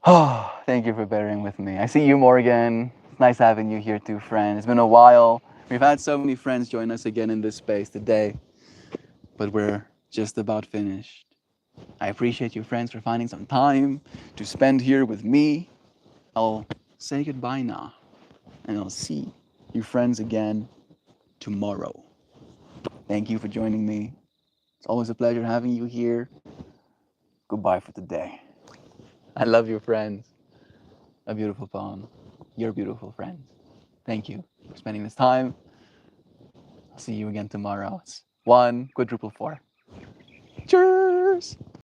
Oh, thank you for bearing with me. I see you, Morgan. It's nice having you here too, friend. It's been a while. We've had so many friends join us again in this space today, but we're just about finished. I appreciate you, friends, for finding some time to spend here with me. I'll say goodbye now, and I'll see you, friends, again tomorrow. Thank you for joining me. It's always a pleasure having you here. Goodbye for today. I love you, friends. A beautiful poem. You're beautiful, friends. Thank you for spending this time. I'll see you again tomorrow. It's 1 quadruple 4. Cheers!